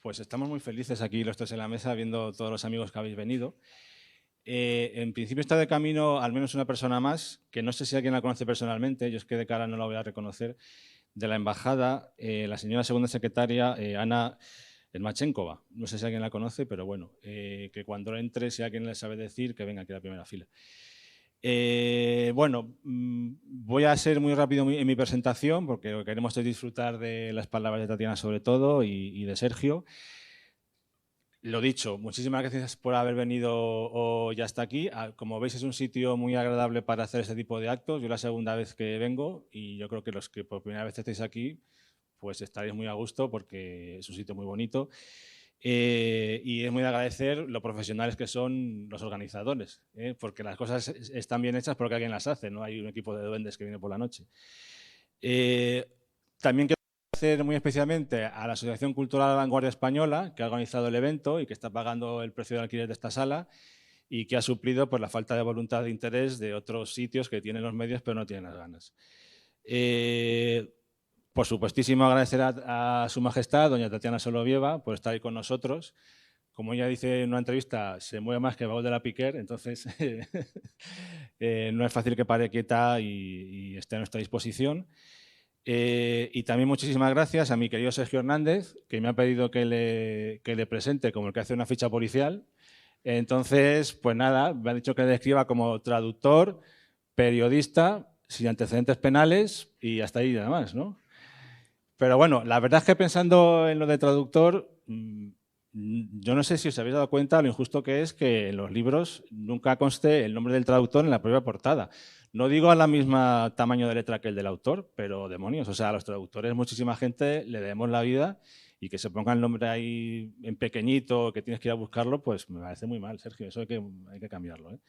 Pues estamos muy felices aquí los tres en la mesa, viendo todos los amigos que habéis venido. En principio está de camino al menos una persona más, que no sé si alguien la conoce personalmente, yo es que de cara no la voy a reconocer, de la embajada, la señora segunda secretaria, Ana Ermachenkova. No sé si alguien la conoce, pero bueno, que cuando entre, si alguien le sabe decir, que venga aquí a la primera fila. Bueno, voy a ser muy rápido en mi presentación, porque lo que queremos es disfrutar de las palabras de Tatiana sobre todo y de Sergio. Lo dicho, muchísimas gracias por haber venido hoy hasta aquí. Como veis, es un sitio muy agradable para hacer este tipo de actos. Yo es la segunda vez que vengo y yo creo que los que por primera vez estéis aquí, pues estaréis muy a gusto porque es un sitio muy bonito. Y es muy de agradecer lo profesionales que son los organizadores, porque las cosas están bien hechas porque alguien las hace, no hay un equipo de duendes que viene por la noche. También quiero agradecer muy especialmente a la Asociación Cultural Vanguardia Española, que ha organizado el evento y que está pagando el precio de alquiler de esta sala y que ha suplido pues, la falta de voluntad de interés de otros sitios que tienen los medios pero no tienen las ganas. Por supuestísimo, agradecer a Su Majestad, doña Tatiana Solovieva, por estar ahí con nosotros. Como ella dice en una entrevista, se mueve más que el baúl de la Piquer, entonces no es fácil que pare quieta y esté a nuestra disposición. Y también muchísimas gracias a mi querido Sergio Hernández, que me ha pedido que le presente como el que hace una ficha policial. Entonces, pues nada, me ha dicho que le describa como traductor, periodista, sin antecedentes penales y hasta ahí nada más, ¿no? Pero bueno, la verdad es que pensando en lo de traductor, yo no sé si os habéis dado cuenta lo injusto que es que en los libros nunca conste el nombre del traductor en la propia portada. No digo a la misma tamaño de letra que el del autor, pero demonios, o sea, a los traductores muchísima gente le debemos la vida y que se ponga el nombre ahí en pequeñito, que tienes que ir a buscarlo, pues me parece muy mal, Sergio, eso hay que cambiarlo.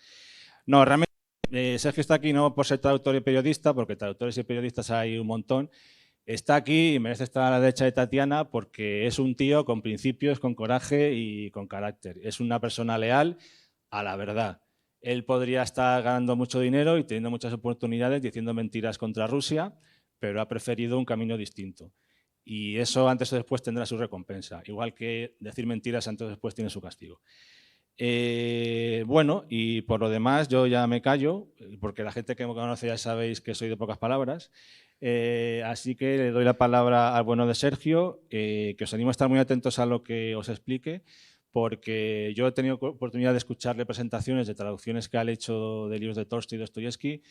No, realmente Sergio está aquí no por ser traductor y periodista, porque traductores y periodistas hay un montón. Está aquí y merece estar a la derecha de Tatiana porque es un tío con principios, con coraje y con carácter. Es una persona leal a la verdad. Él podría estar ganando mucho dinero y teniendo muchas oportunidades diciendo mentiras contra Rusia, pero ha preferido un camino distinto. Y eso antes o después tendrá su recompensa, igual que decir mentiras antes o después tiene su castigo. Bueno, y por lo demás yo ya me callo, porque la gente que me conoce ya sabéis que soy de pocas palabras. Así que le doy la palabra al bueno de Sergio, que os animo a estar muy atentos a lo que os explique, porque yo he tenido oportunidad de escucharle presentaciones de traducciones que ha hecho de libros de Tolstoy y Dostoyevsky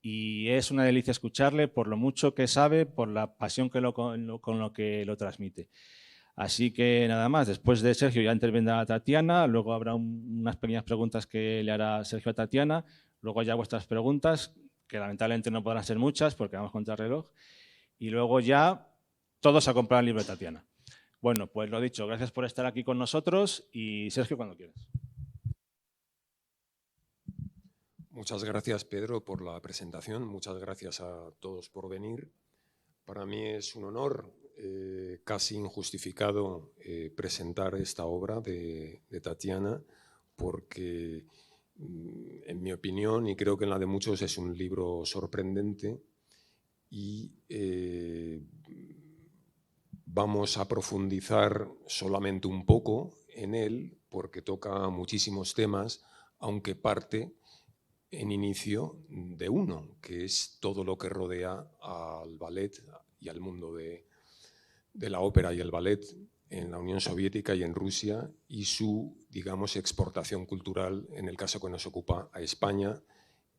y es una delicia escucharle por lo mucho que sabe, por la pasión con lo que lo transmite. Así que nada más, después de Sergio ya intervendrá Tatiana, luego habrá unas pequeñas preguntas que le hará Sergio a Tatiana, luego ya vuestras preguntas, que lamentablemente no podrán ser muchas porque vamos contra el reloj, y luego ya todos a comprar el libro de Tatiana. Bueno, pues lo dicho, gracias por estar aquí con nosotros y Sergio, cuando quieras. Muchas gracias, Pedro, por la presentación. Muchas gracias a todos por venir. Para mí es un honor casi injustificado presentar esta obra de Tatiana porque, en mi opinión, y creo que en la de muchos, es un libro sorprendente y vamos a profundizar solamente un poco en él porque toca muchísimos temas, aunque parte en inicio de uno, que es todo lo que rodea al ballet y al mundo de la ópera y el ballet en la Unión Soviética y en Rusia y su, digamos, exportación cultural en el caso que nos ocupa a España,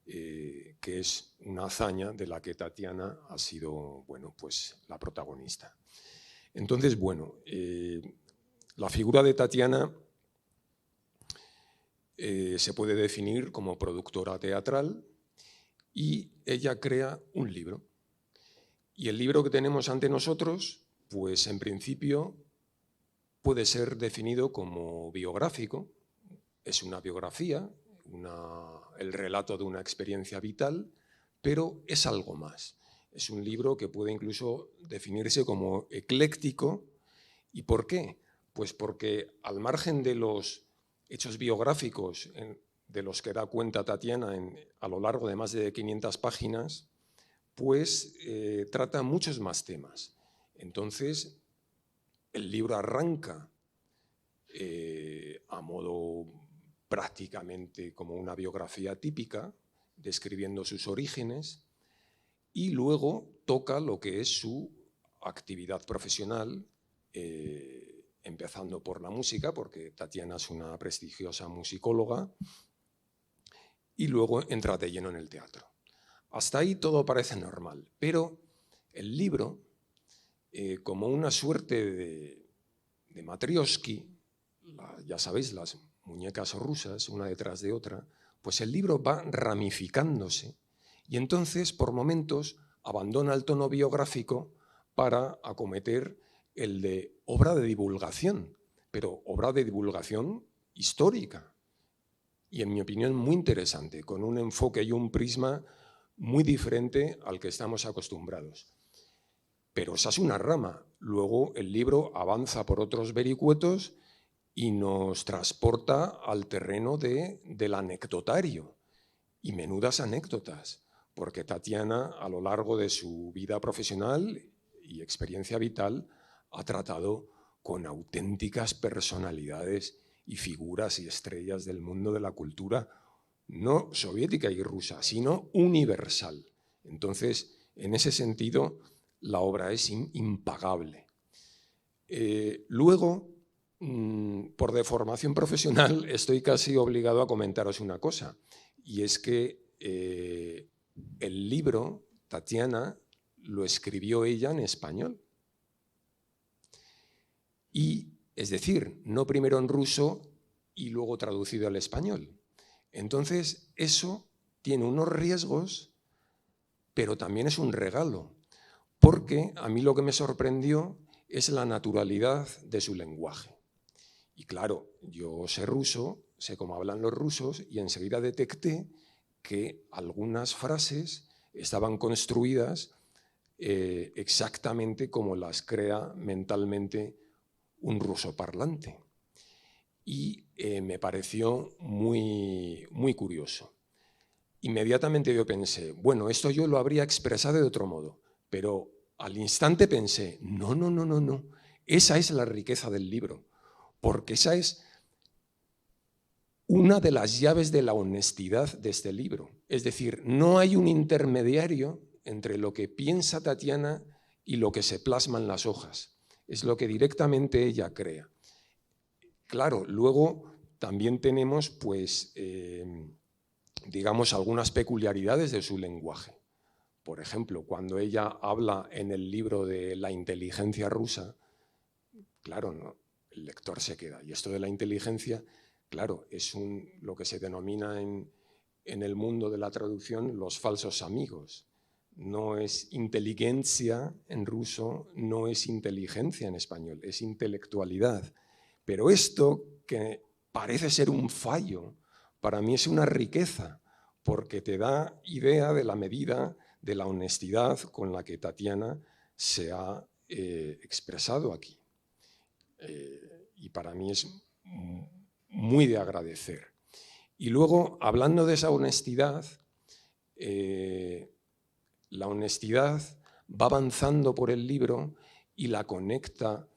que es una hazaña de la que Tatiana ha sido, bueno, pues la protagonista. Entonces, bueno, la figura de Tatiana se puede definir como productora teatral y ella crea un libro. Y el libro que tenemos ante nosotros, pues en principio puede ser definido como biográfico. Es una biografía, el relato de una experiencia vital, pero es algo más. Es un libro que puede incluso definirse como ecléctico. ¿Y por qué? Pues porque al margen de los hechos biográficos de los que da cuenta Tatiana a lo largo de más de 500 páginas, pues trata muchos más temas. Entonces, el libro arranca a modo prácticamente como una biografía típica, describiendo sus orígenes, y luego toca lo que es su actividad profesional, empezando por la música, porque Tatiana es una prestigiosa musicóloga, y luego entra de lleno en el teatro. Hasta ahí todo parece normal, pero el libro, como una suerte de Matrioshki, ya sabéis, las muñecas rusas, una detrás de otra, pues el libro va ramificándose y entonces, por momentos, abandona el tono biográfico para acometer el de obra de divulgación, pero obra de divulgación histórica y, en mi opinión, muy interesante, con un enfoque y un prisma muy diferente al que estamos acostumbrados. Pero esa es una rama. Luego el libro avanza por otros vericuetos y nos transporta al terreno del anecdotario. Y menudas anécdotas, porque Tatiana, a lo largo de su vida profesional y experiencia vital, ha tratado con auténticas personalidades y figuras y estrellas del mundo de la cultura, no soviética y rusa, sino universal. Entonces, en ese sentido, la obra es impagable. Luego, por deformación profesional, estoy casi obligado a comentaros una cosa, y es que el libro, Tatiana, lo escribió ella en español. Y, es decir, no primero en ruso y luego traducido al español. Entonces, eso tiene unos riesgos, pero también es un regalo, porque a mí lo que me sorprendió es la naturalidad de su lenguaje. Y claro, yo sé ruso, sé cómo hablan los rusos y enseguida detecté que algunas frases estaban construidas exactamente como las crea mentalmente un ruso parlante. Y me pareció muy, muy curioso. Inmediatamente yo pensé, bueno, esto yo lo habría expresado de otro modo, pero al instante pensé, no, no, no, no, no, esa es la riqueza del libro, porque esa es una de las llaves de la honestidad de este libro. Es decir, no hay un intermediario entre lo que piensa Tatiana y lo que se plasma en las hojas. Es lo que directamente ella crea. Claro, luego también tenemos, pues, digamos, algunas peculiaridades de su lenguaje. Por ejemplo, cuando ella habla en el libro de la inteligencia rusa, claro, no, el lector se queda. Y esto de la inteligencia, claro, es lo que se denomina en el mundo de la traducción los falsos amigos. No es inteligencia en ruso, no es inteligencia en español, es intelectualidad. Pero esto, que parece ser un fallo, para mí es una riqueza, porque te da idea de la medida de la honestidad con la que Tatiana se ha expresado aquí. Y para mí es muy de agradecer. Y luego, hablando de esa honestidad, la honestidad va avanzando por el libro y la conecta,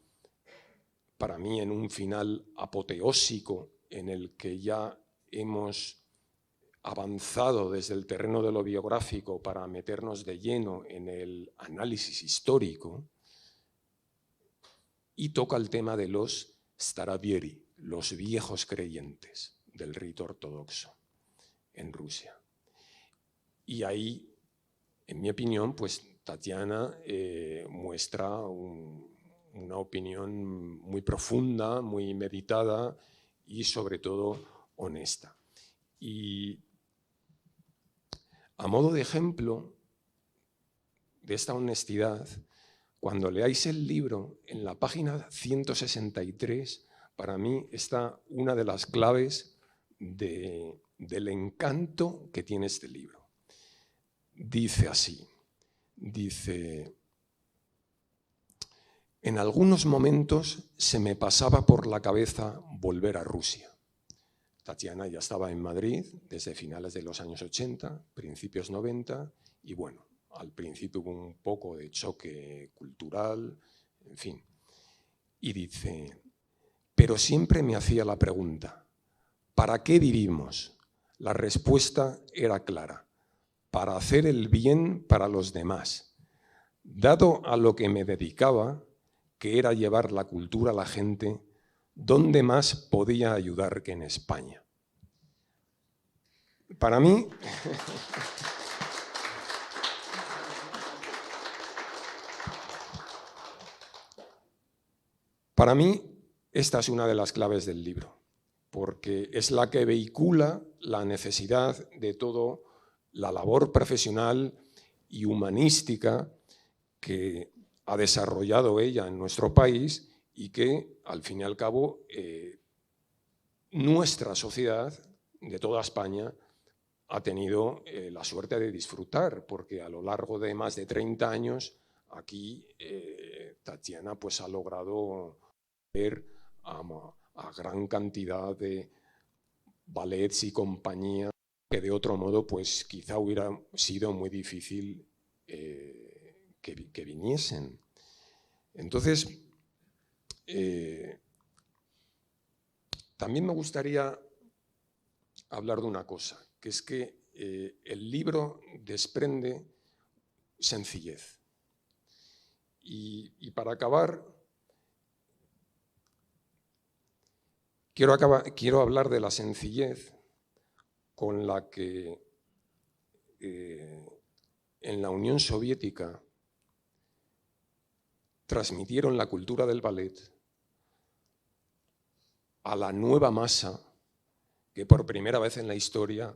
para mí, en un final apoteósico en el que ya hemos avanzado desde el terreno de lo biográfico para meternos de lleno en el análisis histórico, y toca el tema de los Staravieri, los viejos creyentes del rito ortodoxo en Rusia. Y ahí, en mi opinión, pues Tatiana muestra una opinión muy profunda, muy meditada y sobre todo honesta. Y a modo de ejemplo de esta honestidad, cuando leáis el libro, en la página 163, para mí está una de las claves del encanto que tiene este libro. Dice así, dice: en algunos momentos se me pasaba por la cabeza volver a Rusia. Tatiana ya estaba en Madrid desde finales de los años 80, principios 90, y bueno, al principio hubo un poco de choque cultural, en fin. Y dice: pero siempre me hacía la pregunta: ¿para qué vivimos? La respuesta era clara: para hacer el bien para los demás. Dado a lo que me dedicaba, que era llevar la cultura a la gente, ¿dónde más podía ayudar que en España? Para mí, esta es una de las claves del libro, porque es la que vehicula la necesidad de toda la labor profesional y humanística que ha desarrollado ella en nuestro país y que, al fin y al cabo, nuestra sociedad de toda España ha tenido la suerte de disfrutar, porque a lo largo de más de 30 años aquí Tatiana pues, ha logrado ver a gran cantidad de ballets y compañías que de otro modo pues, quizá hubiera sido muy difícil que viniesen. Entonces, también me gustaría hablar de una cosa, que es que el libro desprende sencillez. Y para acabar, quiero hablar de la sencillez con la que en la Unión Soviética transmitieron la cultura del ballet a la nueva masa que por primera vez en la historia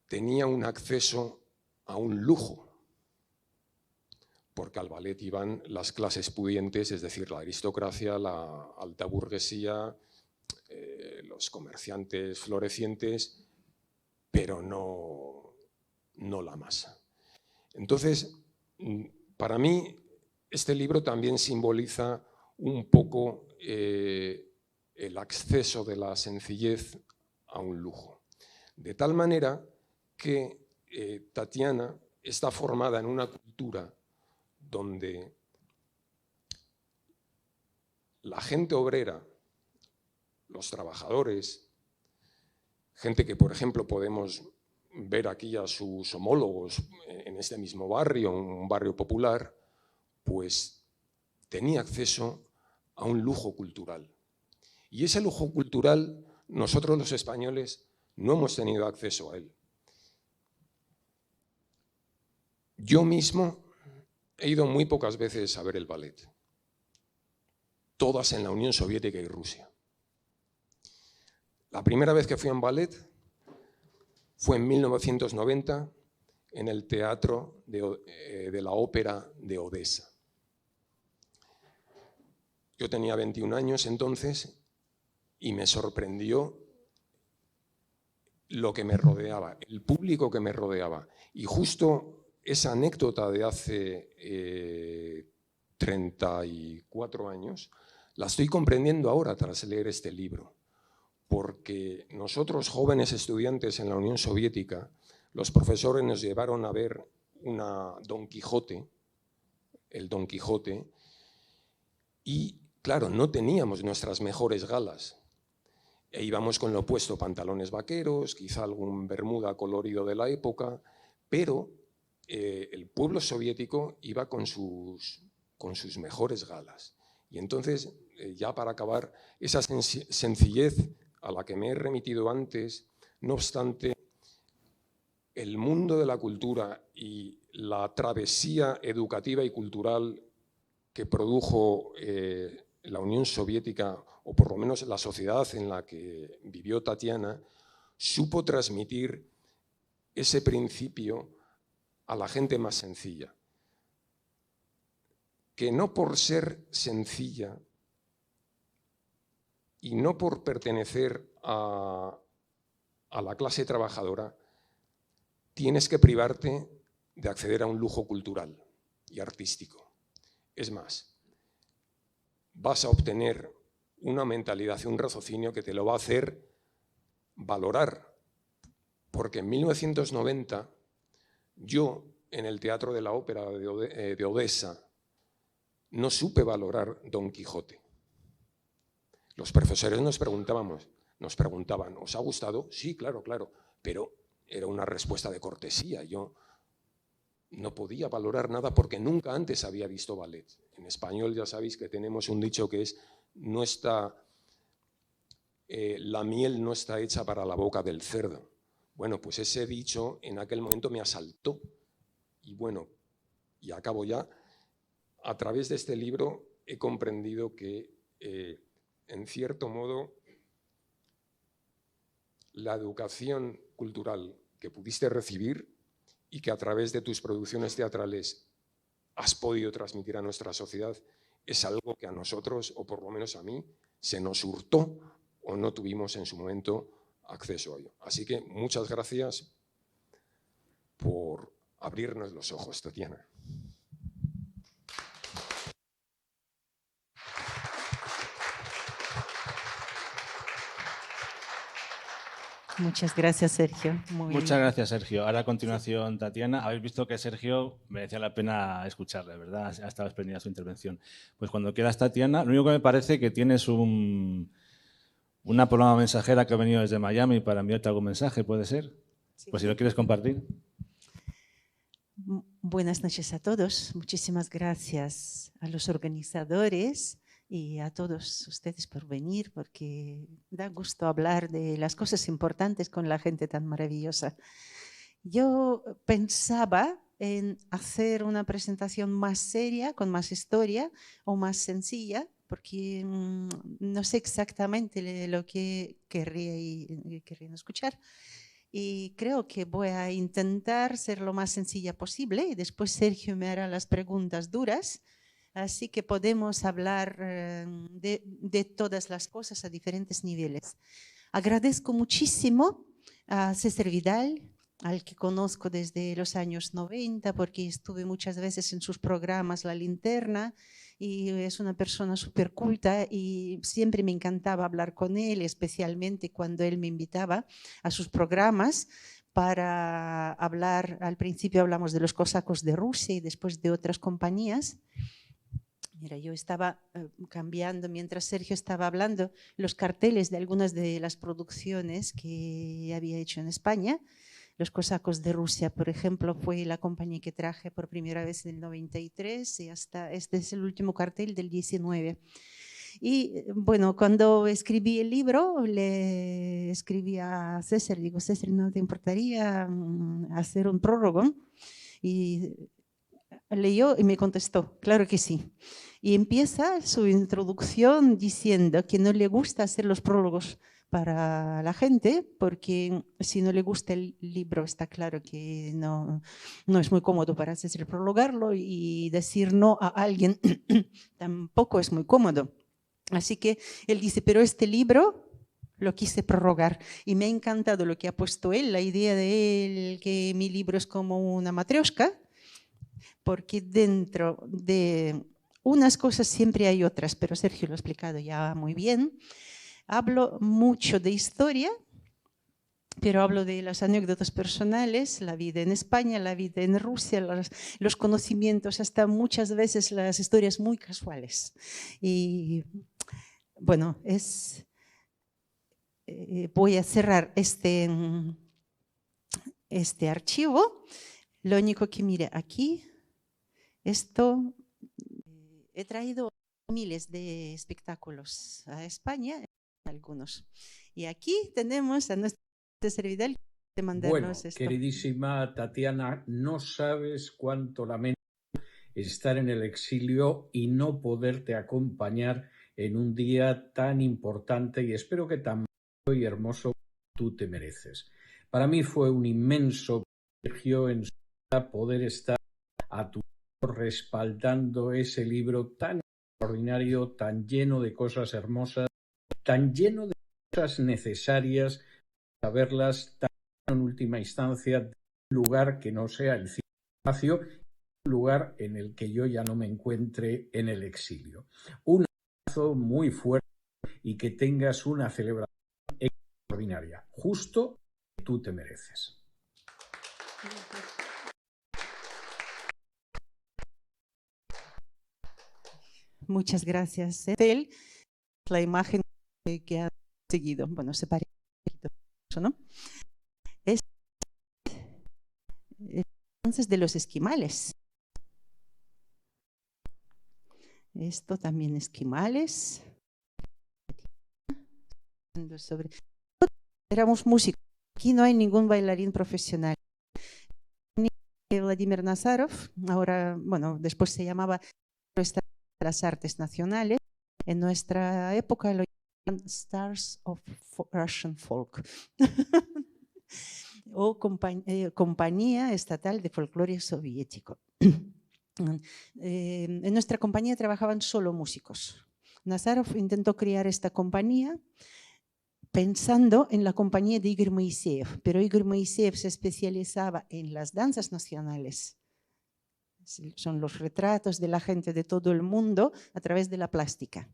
tenía un acceso a un lujo, porque al ballet iban las clases pudientes, es decir, la aristocracia, la alta burguesía, los comerciantes florecientes, pero no la masa. Entonces, para mí, este libro también simboliza un poco el acceso de la sencillez a un lujo. De tal manera que Tatiana está formada en una cultura donde la gente obrera, los trabajadores, gente que, por ejemplo, podemos ver aquí a sus homólogos en este mismo barrio, un barrio popular, pues tenía acceso a un lujo cultural. Y ese lujo cultural, nosotros los españoles no hemos tenido acceso a él. Yo mismo he ido muy pocas veces a ver el ballet, todas en la Unión Soviética y Rusia. La primera vez que fui a un ballet fue en 1990 en el Teatro de la Ópera de Odessa. Yo tenía 21 años entonces y me sorprendió lo que me rodeaba, el público que me rodeaba. Y justo esa anécdota de hace 34 años la estoy comprendiendo ahora tras leer este libro. Porque nosotros, jóvenes estudiantes en la Unión Soviética, los profesores nos llevaron a ver Don Quijote, el Don Quijote, y claro, no teníamos nuestras mejores galas. E íbamos con lo opuesto, pantalones vaqueros, quizá algún bermuda colorido de la época, pero el pueblo soviético iba con sus mejores galas. Y entonces, ya para acabar, esa sencillez a la que me he remitido antes, no obstante, el mundo de la cultura y la travesía educativa y cultural que produjo la Unión Soviética, o por lo menos la sociedad en la que vivió Tatiana, supo transmitir ese principio a la gente más sencilla, que no por ser sencilla y no por pertenecer a la clase trabajadora, tienes que privarte de acceder a un lujo cultural y artístico. Es más, vas a obtener una mentalidad y un raciocinio que te lo va a hacer valorar. Porque en 1990, yo en el Teatro de la Ópera de Odessa no supe valorar Don Quijote. Los profesores nos preguntaban, ¿os ha gustado? Sí, claro, claro, pero era una respuesta de cortesía. Yo no podía valorar nada porque nunca antes había visto ballet. En español ya sabéis que tenemos un dicho que es, la miel no está hecha para la boca del cerdo. Bueno, pues ese dicho en aquel momento me asaltó. Y bueno, y acabo ya, a través de este libro he comprendido que, en cierto modo, la educación cultural que pudiste recibir y que a través de tus producciones teatrales has podido transmitir a nuestra sociedad es algo que a nosotros, o por lo menos a mí, se nos hurtó o no tuvimos en su momento acceso a ello. Así que muchas gracias por abrirnos los ojos, Tatiana. Muchas gracias, Sergio. Muchas gracias, Sergio. Ahora a continuación, Tatiana. Habéis visto que Sergio merecía la pena escucharle, ¿verdad? Ha estado espléndida su intervención. Pues cuando quieras, Tatiana, lo único que me parece es que tienes una paloma mensajera que ha venido desde Miami para enviarte algún mensaje, ¿puede ser? Sí. Pues si lo quieres compartir. Buenas noches a todos. Muchísimas gracias a los organizadores y a todos ustedes por venir, porque da gusto hablar de las cosas importantes con la gente tan maravillosa. Yo pensaba en hacer una presentación más seria, con más historia o más sencilla, porque no sé exactamente lo que querrían escuchar. Y creo que voy a intentar ser lo más sencilla posible y después Sergio me hará las preguntas duras. Así que podemos hablar de todas las cosas a diferentes niveles. Agradezco muchísimo a César Vidal, al que conozco desde los años 90, porque estuve muchas veces en sus programas La Linterna, y es una persona súper culta y siempre me encantaba hablar con él, especialmente cuando él me invitaba a sus programas para hablar. Al principio hablamos de los cosacos de Rusia y después de otras compañías. Mira, yo estaba cambiando, mientras Sergio estaba hablando, los carteles de algunas de las producciones que había hecho en España. Los cosacos de Rusia, por ejemplo, fue la compañía que traje por primera vez en el 93 y hasta este es el último cartel del 19. Y bueno, cuando escribí el libro, le escribí a César, digo, César, ¿no te importaría hacer un prólogo? Y leyó y me contestó, claro que sí. Y empieza su introducción diciendo que no le gusta hacer los prólogos para la gente, porque si no le gusta el libro está claro que no es muy cómodo para hacer prologarlo, y decir no a alguien tampoco es muy cómodo. Así que él dice, pero este libro lo quise prorrogar y me ha encantado lo que ha puesto él, la idea de él que mi libro es como una matrioshka, porque dentro de unas cosas siempre hay otras, pero Sergio lo ha explicado ya muy bien. Hablo mucho de historia, pero hablo de las anécdotas personales, la vida en España, la vida en Rusia, los conocimientos, hasta muchas veces las historias muy casuales. Y bueno, voy a cerrar este archivo. Lo único que mire aquí, esto, he traído miles de espectáculos a España, algunos. Y aquí tenemos a nuestro servidor de mandarnos esto. Queridísima Tatiana, no sabes cuánto lamento estar en el exilio y no poderte acompañar en un día tan importante y espero que tan bello y hermoso tú te mereces. Para mí fue un inmenso privilegio en su vida poder estar a tu lado respaldando ese libro tan extraordinario, tan lleno de cosas hermosas, tan lleno de cosas necesarias para verlas, tan en última instancia, de un lugar que no sea el espacio, un lugar en el que yo ya no me encuentre en el exilio. Un abrazo muy fuerte y que tengas una celebración extraordinaria, justo que tú te mereces. Muchas gracias. La imagen que han seguido. Bueno, se parece un poquito, ¿no? Es entonces de los esquimales. Esto también esquimales. Éramos músicos. Aquí no hay ningún bailarín profesional. Vladimir Nazarov, ahora, bueno, después se llamaba las Artes Nacionales. En nuestra época lo llamaban Stars of Russian Folk. O Compañía Estatal de Folclore Soviético. En nuestra compañía trabajaban solo músicos. Nazarov intentó crear esta compañía pensando en la compañía de Igor Moiseev, pero Igor Moiseev se especializaba en las danzas nacionales. Son los retratos de la gente de todo el mundo a través de la plástica.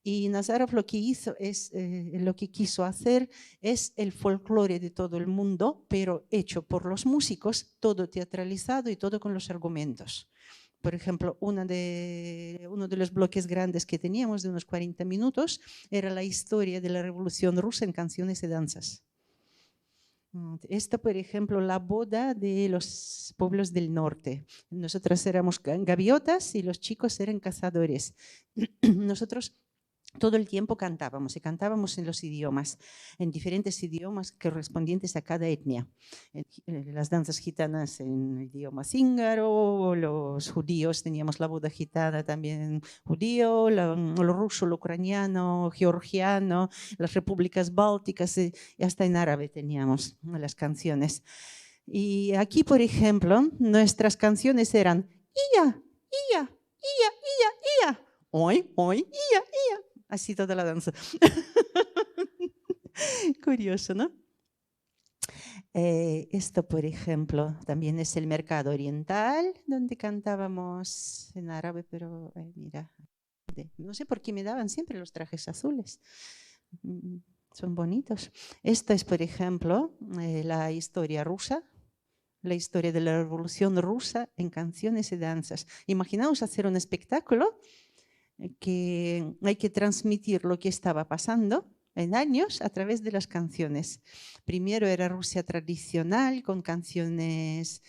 Y Nazarov lo que quiso hacer es el folclore de todo el mundo, pero hecho por los músicos, todo teatralizado y todo con los argumentos. Por ejemplo, uno de los bloques grandes que teníamos, de unos 40 minutos, era la historia de la Revolución Rusa en canciones y danzas. Esta, por ejemplo, la boda de los pueblos del norte. Nosotras éramos gaviotas y los chicos eran cazadores. Nosotros todo el tiempo cantábamos y cantábamos en los idiomas, en diferentes idiomas correspondientes a cada etnia. Las danzas gitanas en idioma cíngaro, los judíos teníamos la boda gitana también judío, lo ruso, lo ucraniano, georgiano, las repúblicas bálticas y hasta en árabe teníamos las canciones. Y aquí, por ejemplo, nuestras canciones eran ia, ia, ia, ia, ia, oi, oi, ia, ia. Así toda la danza. Curioso, ¿no? Esto, por ejemplo, también es el mercado oriental, donde cantábamos en árabe, pero mira, no sé por qué me daban siempre los trajes azules. Son bonitos. Esta es, por ejemplo, la historia rusa, la historia de la Revolución Rusa en canciones y danzas. Imaginaos hacer un espectáculo que hay que transmitir lo que estaba pasando en años a través de las canciones. Primero era Rusia tradicional, con canciones,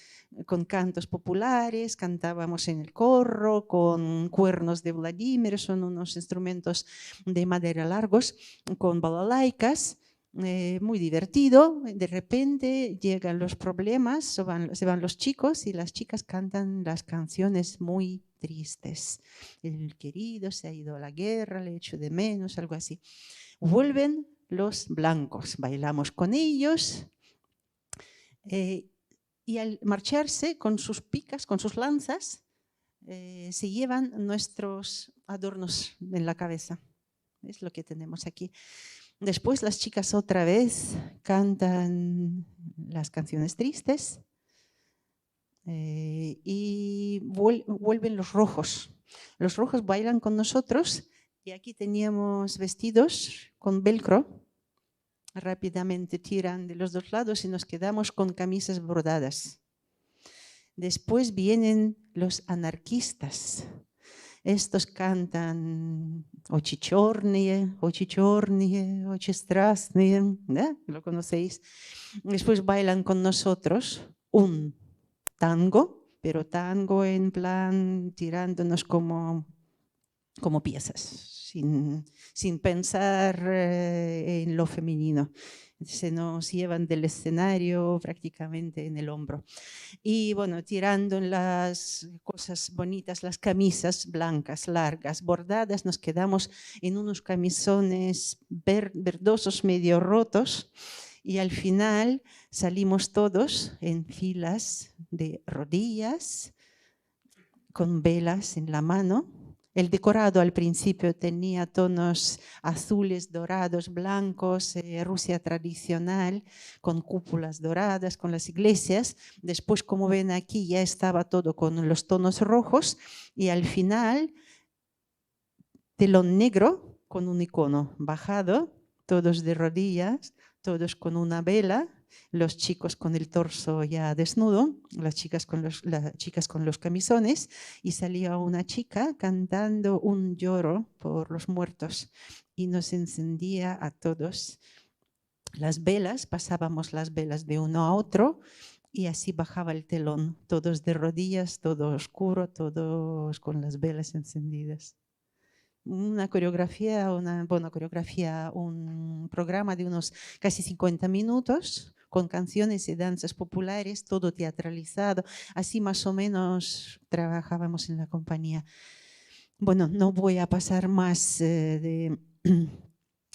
con cantos populares, cantábamos en el corro, con cuernos de Vladimir, son unos instrumentos de madera largos, con balalaikas. Muy divertido. De repente llegan los problemas, se van los chicos y las chicas cantan las canciones muy tristes. El querido se ha ido a la guerra, le echo de menos, algo así. Vuelven los blancos, bailamos con ellos y al marcharse con sus picas, con sus lanzas, se llevan nuestros adornos en la cabeza. Es lo que tenemos aquí. Después las chicas otra vez cantan las canciones tristes y vuelven los rojos. Los rojos bailan con nosotros y aquí teníamos vestidos con velcro. Rápidamente tiran de los dos lados y nos quedamos con camisas bordadas. Después vienen los anarquistas. Estos cantan Ochichornie, Ochichornie, Ochistrasnie, ¿eh? ¿Lo conocéis? Después bailan con nosotros un tango, pero tango en plan tirándonos como piezas, sin pensar en lo femenino. Se nos llevan del escenario prácticamente en el hombro. Y bueno, tirando en las cosas bonitas, las camisas blancas, largas, bordadas, nos quedamos en unos camisones verdosos medio rotos y al final salimos todos en filas de rodillas, con velas en la mano. El decorado al principio tenía tonos azules, dorados, blancos, Rusia tradicional, con cúpulas doradas, con las iglesias. Después, como ven aquí, ya estaba todo con los tonos rojos y al final, telón negro con un icono bajado, todos de rodillas, todos con una vela los chicos con el torso ya desnudo, las chicas con los camisones, y salía una chica cantando un lloro por los muertos y nos encendía a todos las velas, pasábamos las velas de uno a otro y así bajaba el telón, todos de rodillas, todo oscuro, todos con las velas encendidas. Una coreografía, un programa de unos casi 50 minutos con canciones y danzas populares, todo teatralizado. Así más o menos trabajábamos en la compañía. Bueno, no voy a pasar más de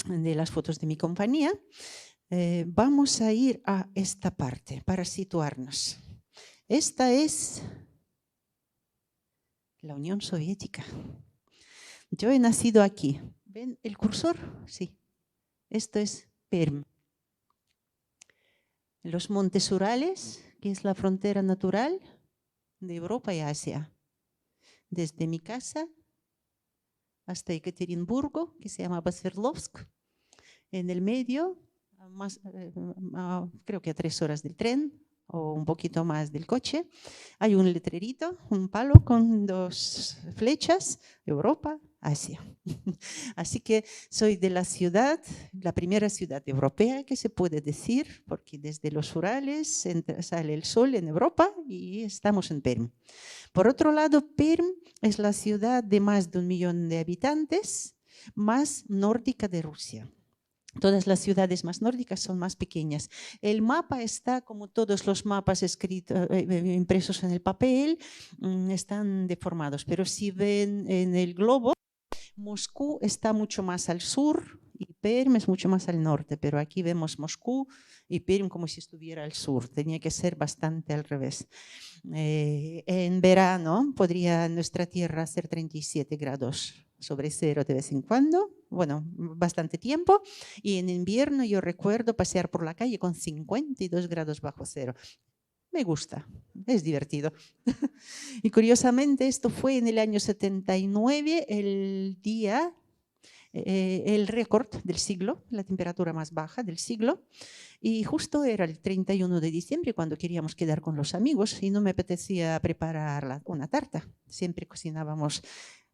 las fotos de mi compañía. Vamos a ir a esta parte para situarnos. Esta es la Unión Soviética. Yo he nacido aquí. ¿Ven el cursor? Sí. Esto es Perm. Los Montes Urales, que es la frontera natural de Europa y Asia. Desde mi casa hasta Ekaterimburgo, que se llama Sverdlovsk. En el medio, creo que a 3 horas del tren o un poquito más del coche, hay un letrerito, un palo con 2 flechas, Europa, Asia. Así que soy de la ciudad, la primera ciudad europea que se puede decir, porque desde los Urales sale el sol en Europa y estamos en Perm. Por otro lado, Perm es la ciudad de más de 1 millón de habitantes, más nórdica de Rusia. Todas las ciudades más nórdicas son más pequeñas. El mapa está, como todos los mapas impresos en el papel, están deformados. Pero si ven en el globo, Moscú está mucho más al sur y Perm es mucho más al norte. Pero aquí vemos Moscú y Perm como si estuviera al sur. Tenía que ser bastante al revés. En verano podría nuestra tierra hacer 37 grados sobre cero de vez en cuando, bueno, bastante tiempo, y en invierno yo recuerdo pasear por la calle con 52 grados bajo cero. Me gusta, es divertido. Y curiosamente esto fue en el año 79 el día, el récord del siglo, la temperatura más baja del siglo, y justo era el 31 de diciembre cuando queríamos quedar con los amigos y no me apetecía preparar una tarta. Siempre cocinábamos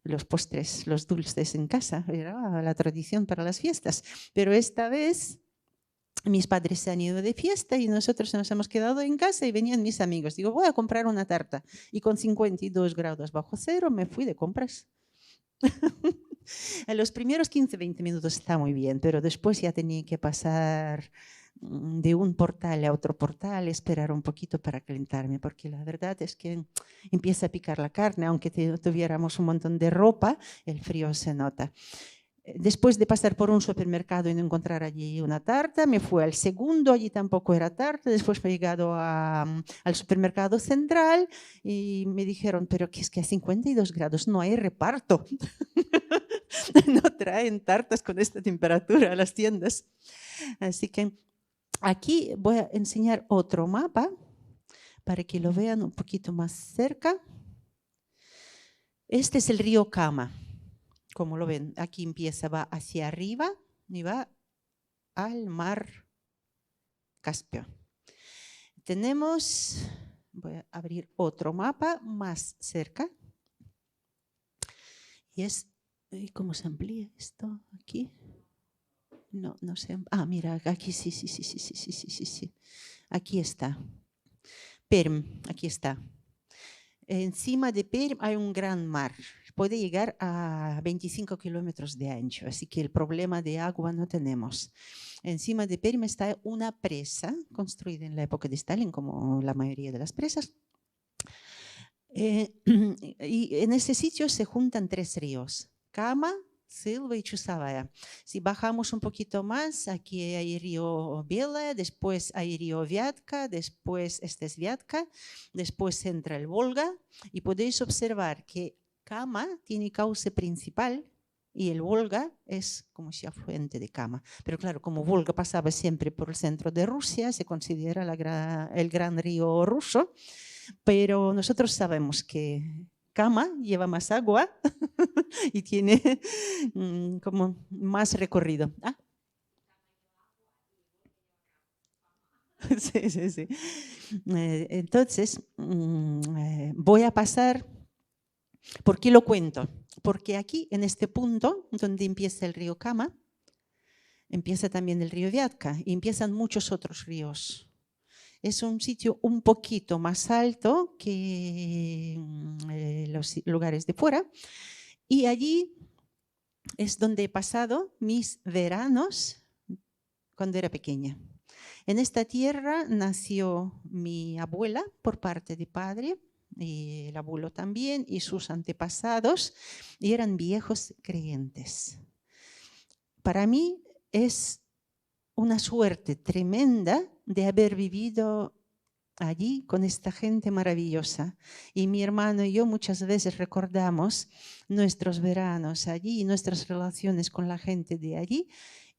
los postres, los dulces en casa, era la tradición para las fiestas. Pero esta vez mis padres se han ido de fiesta y nosotros nos hemos quedado en casa y venían mis amigos. Digo, voy a comprar una tarta. Y con 52 grados bajo cero me fui de compras. En los primeros 15-20 minutos está muy bien, pero después ya tenía que pasar de un portal a otro portal, esperar un poquito para calentarme, porque la verdad es que empieza a picar la carne, aunque tuviéramos un montón de ropa, el frío se nota. Después de pasar por un supermercado y no encontrar allí una tarta, me fui al segundo, allí tampoco era tarta. Después he llegado al supermercado central y me dijeron, pero que es que a 52 grados no hay reparto. No traen tartas con esta temperatura a las tiendas. Así que aquí voy a enseñar otro mapa para que lo vean un poquito más cerca. Este es el río Kama. Como lo ven, aquí empieza, va hacia arriba y va al mar Caspio. Tenemos, voy a abrir otro mapa más cerca. Y es, ¿cómo se amplía esto aquí? No, no sé. Ah, mira, aquí sí. Aquí está. Perm, aquí está. Encima de Perm hay un gran mar. Puede llegar a 25 kilómetros de ancho, así que el problema de agua no tenemos. Encima de Perm está una presa construida en la época de Stalin, como la mayoría de las presas. Y en ese sitio se juntan 3 ríos, Kama, Silva y Chusovaya. Si bajamos un poquito más, aquí hay río Bela, después hay río Vyatka, después este es Vyatka, después entra el Volga y podéis observar que Kama tiene cauce principal y el Volga es como si afluente de Kama. Pero claro, como Volga pasaba siempre por el centro de Rusia, se considera el gran río ruso, pero nosotros sabemos que Kama lleva más agua y tiene como más recorrido. ¿Ah? Sí, sí, sí. Entonces, voy a pasar. ¿Por qué lo cuento? Porque aquí, en este punto, donde empieza el río Kama, empieza también el río Viatka y empiezan muchos otros ríos. Es un sitio un poquito más alto que los lugares de fuera y allí es donde he pasado mis veranos cuando era pequeña. En esta tierra nació mi abuela por parte de padre, y el abuelo también, y sus antepasados, y eran viejos creyentes. Para mí es una suerte tremenda de haber vivido allí con esta gente maravillosa. Y mi hermano y yo muchas veces recordamos nuestros veranos allí y nuestras relaciones con la gente de allí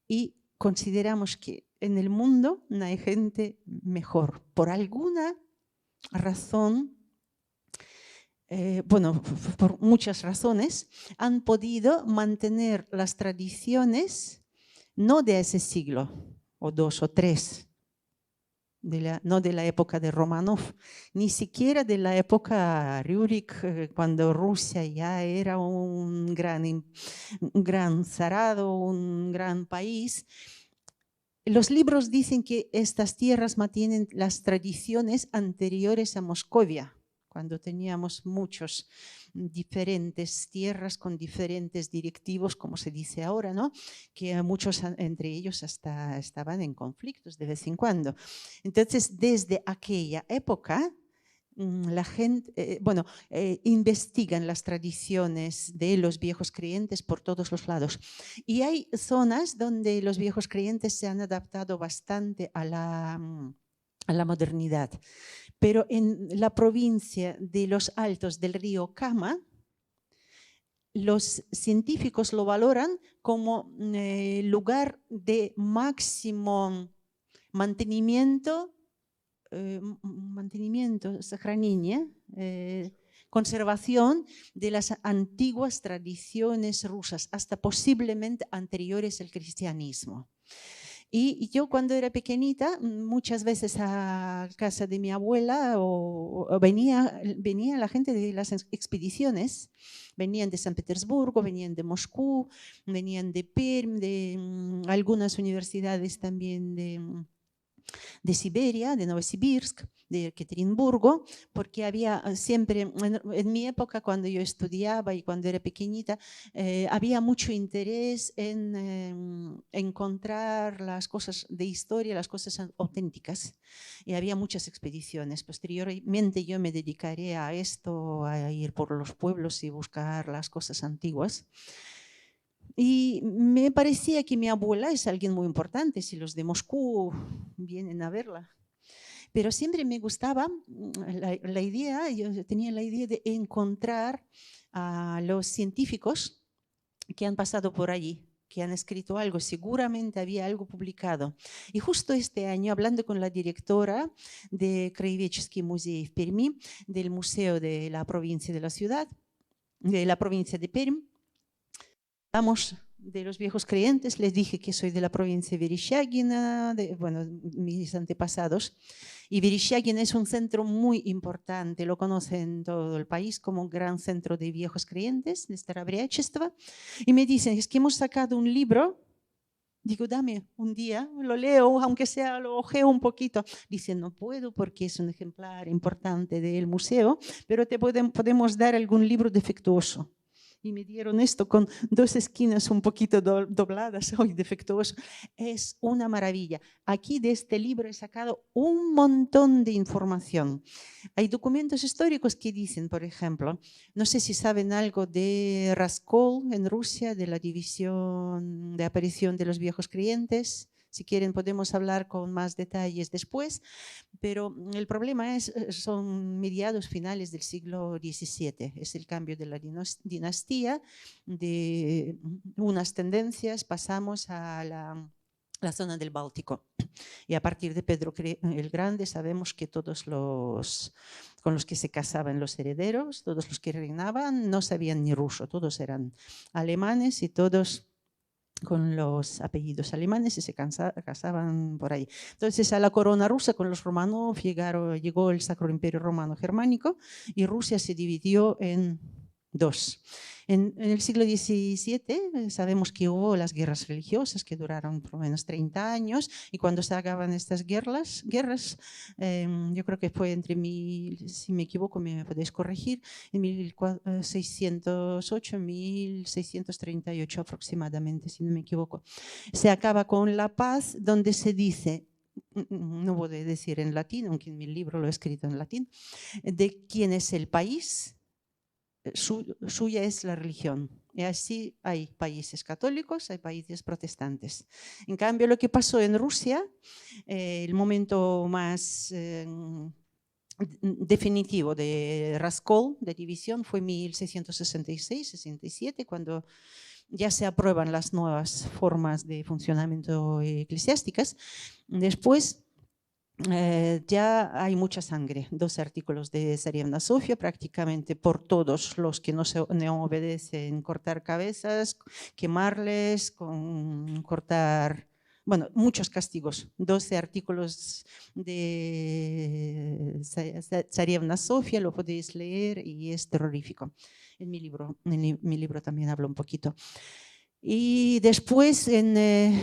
y consideramos que en el mundo no hay gente mejor. Por alguna razón, bueno, por muchas razones, han podido mantener las tradiciones no de ese siglo, o 2 o 3, no de la época de Romanov, ni siquiera de la época Rurik, cuando Rusia ya era un gran zarado, un gran país. Los libros dicen que estas tierras mantienen las tradiciones anteriores a Moscovia, cuando teníamos muchos diferentes tierras con diferentes directivos, como se dice ahora, ¿no? Que muchos entre ellos hasta estaban en conflictos de vez en cuando. Entonces, desde aquella época, la gente, investigan las tradiciones de los viejos creyentes por todos los lados. Y hay zonas donde los viejos creyentes se han adaptado bastante a la modernidad. Pero en la provincia de los Altos del río Kama, los científicos lo valoran como lugar de máximo mantenimiento, сохранение, conservación de las antiguas tradiciones rusas, hasta posiblemente anteriores al cristianismo. Y yo cuando era pequeñita, muchas veces a casa de mi abuela venía la gente de las expediciones, venían de San Petersburgo, venían de Moscú, venían de Perm, de algunas universidades también de Siberia, de Novosibirsk, de Ekaterimburgo, porque había siempre, en mi época cuando yo estudiaba y cuando era pequeñita, había mucho interés en encontrar las cosas de historia, las cosas auténticas, y había muchas expediciones. Posteriormente yo me dedicaré a esto, a ir por los pueblos y buscar las cosas antiguas. Y me parecía que mi abuela es alguien muy importante, si los de Moscú vienen a verla. Pero siempre me gustaba la idea, yo tenía la idea de encontrar a los científicos que han pasado por allí, que han escrito algo, seguramente había algo publicado. Y justo este año, hablando con la directora de Краеведческий музей в Перми, del museo de la provincia de la ciudad, de la provincia de Perm, hablamos de los viejos creyentes, les dije que soy de la provincia de Vereshchagina, mis antepasados, y Vereshchagina es un centro muy importante, lo conocen todo el país como un gran centro de viejos creyentes, de Старообрядчество, y me dicen, es que hemos sacado un libro. Digo, dame un día, lo leo, aunque sea lo ojeo un poquito. Dicen, no puedo porque es un ejemplar importante del museo, pero te podemos dar algún libro defectuoso. Y me dieron esto con 2 esquinas un poquito dobladas, hoy defectuoso. Es una maravilla. Aquí de este libro he sacado un montón de información. Hay documentos históricos que dicen, por ejemplo, no sé si saben algo de Raskol en Rusia, de la división de aparición de los viejos creyentes. Si quieren podemos hablar con más detalles después, pero el problema son mediados finales del siglo XVII. Es el cambio de la dinastía, de unas tendencias, pasamos a la zona del Báltico. Y a partir de Pedro el Grande sabemos que todos con los que se casaban los herederos, todos los que reinaban, no sabían ni ruso, todos eran alemanes y todos con los apellidos alemanes y se casaban por ahí. Entonces a la corona rusa con los Romanov llegó el Sacro Imperio Romano Germánico y Rusia se dividió en dos. En el siglo XVII sabemos que hubo las guerras religiosas que duraron por lo menos 30 años y cuando se acaban estas guerras yo creo que fue entre, si me equivoco me podéis corregir, en 1608, 1638 aproximadamente, si no me equivoco. Se acaba con la paz donde se dice, no voy a decir en latín, aunque en mi libro lo he escrito en latín, de quién es el país. Suya es la religión. Y así hay países católicos, hay países protestantes. En cambio, lo que pasó en Rusia, el momento más definitivo de Raskol, de división, fue 1666-67, cuando ya se aprueban las nuevas formas de funcionamiento eclesiásticas. Después ya hay mucha sangre, 2 artículos de Tsarevna Sofia, prácticamente por todos los que no obedecen, cortar cabezas, quemarles, cortar, bueno, muchos castigos, 12 artículos de Tsarevna Sofia, lo podéis leer y es terrorífico. En mi libro también hablo un poquito. Y después, en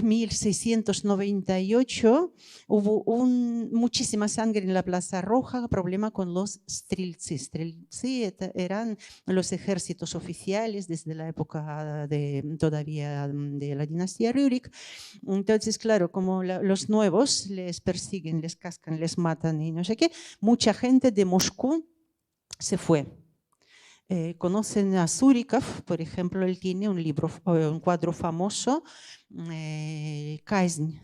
1698, hubo muchísima sangre en la Plaza Roja, problema con los streltsí. Streltsí eran los ejércitos oficiales desde la época todavía de la dinastía Rurik. Entonces, claro, como los nuevos les persiguen, les cascan, les matan y no sé qué, mucha gente de Moscú se fue. Conocen a Surikov, por ejemplo, él tiene un cuadro famoso, Казнь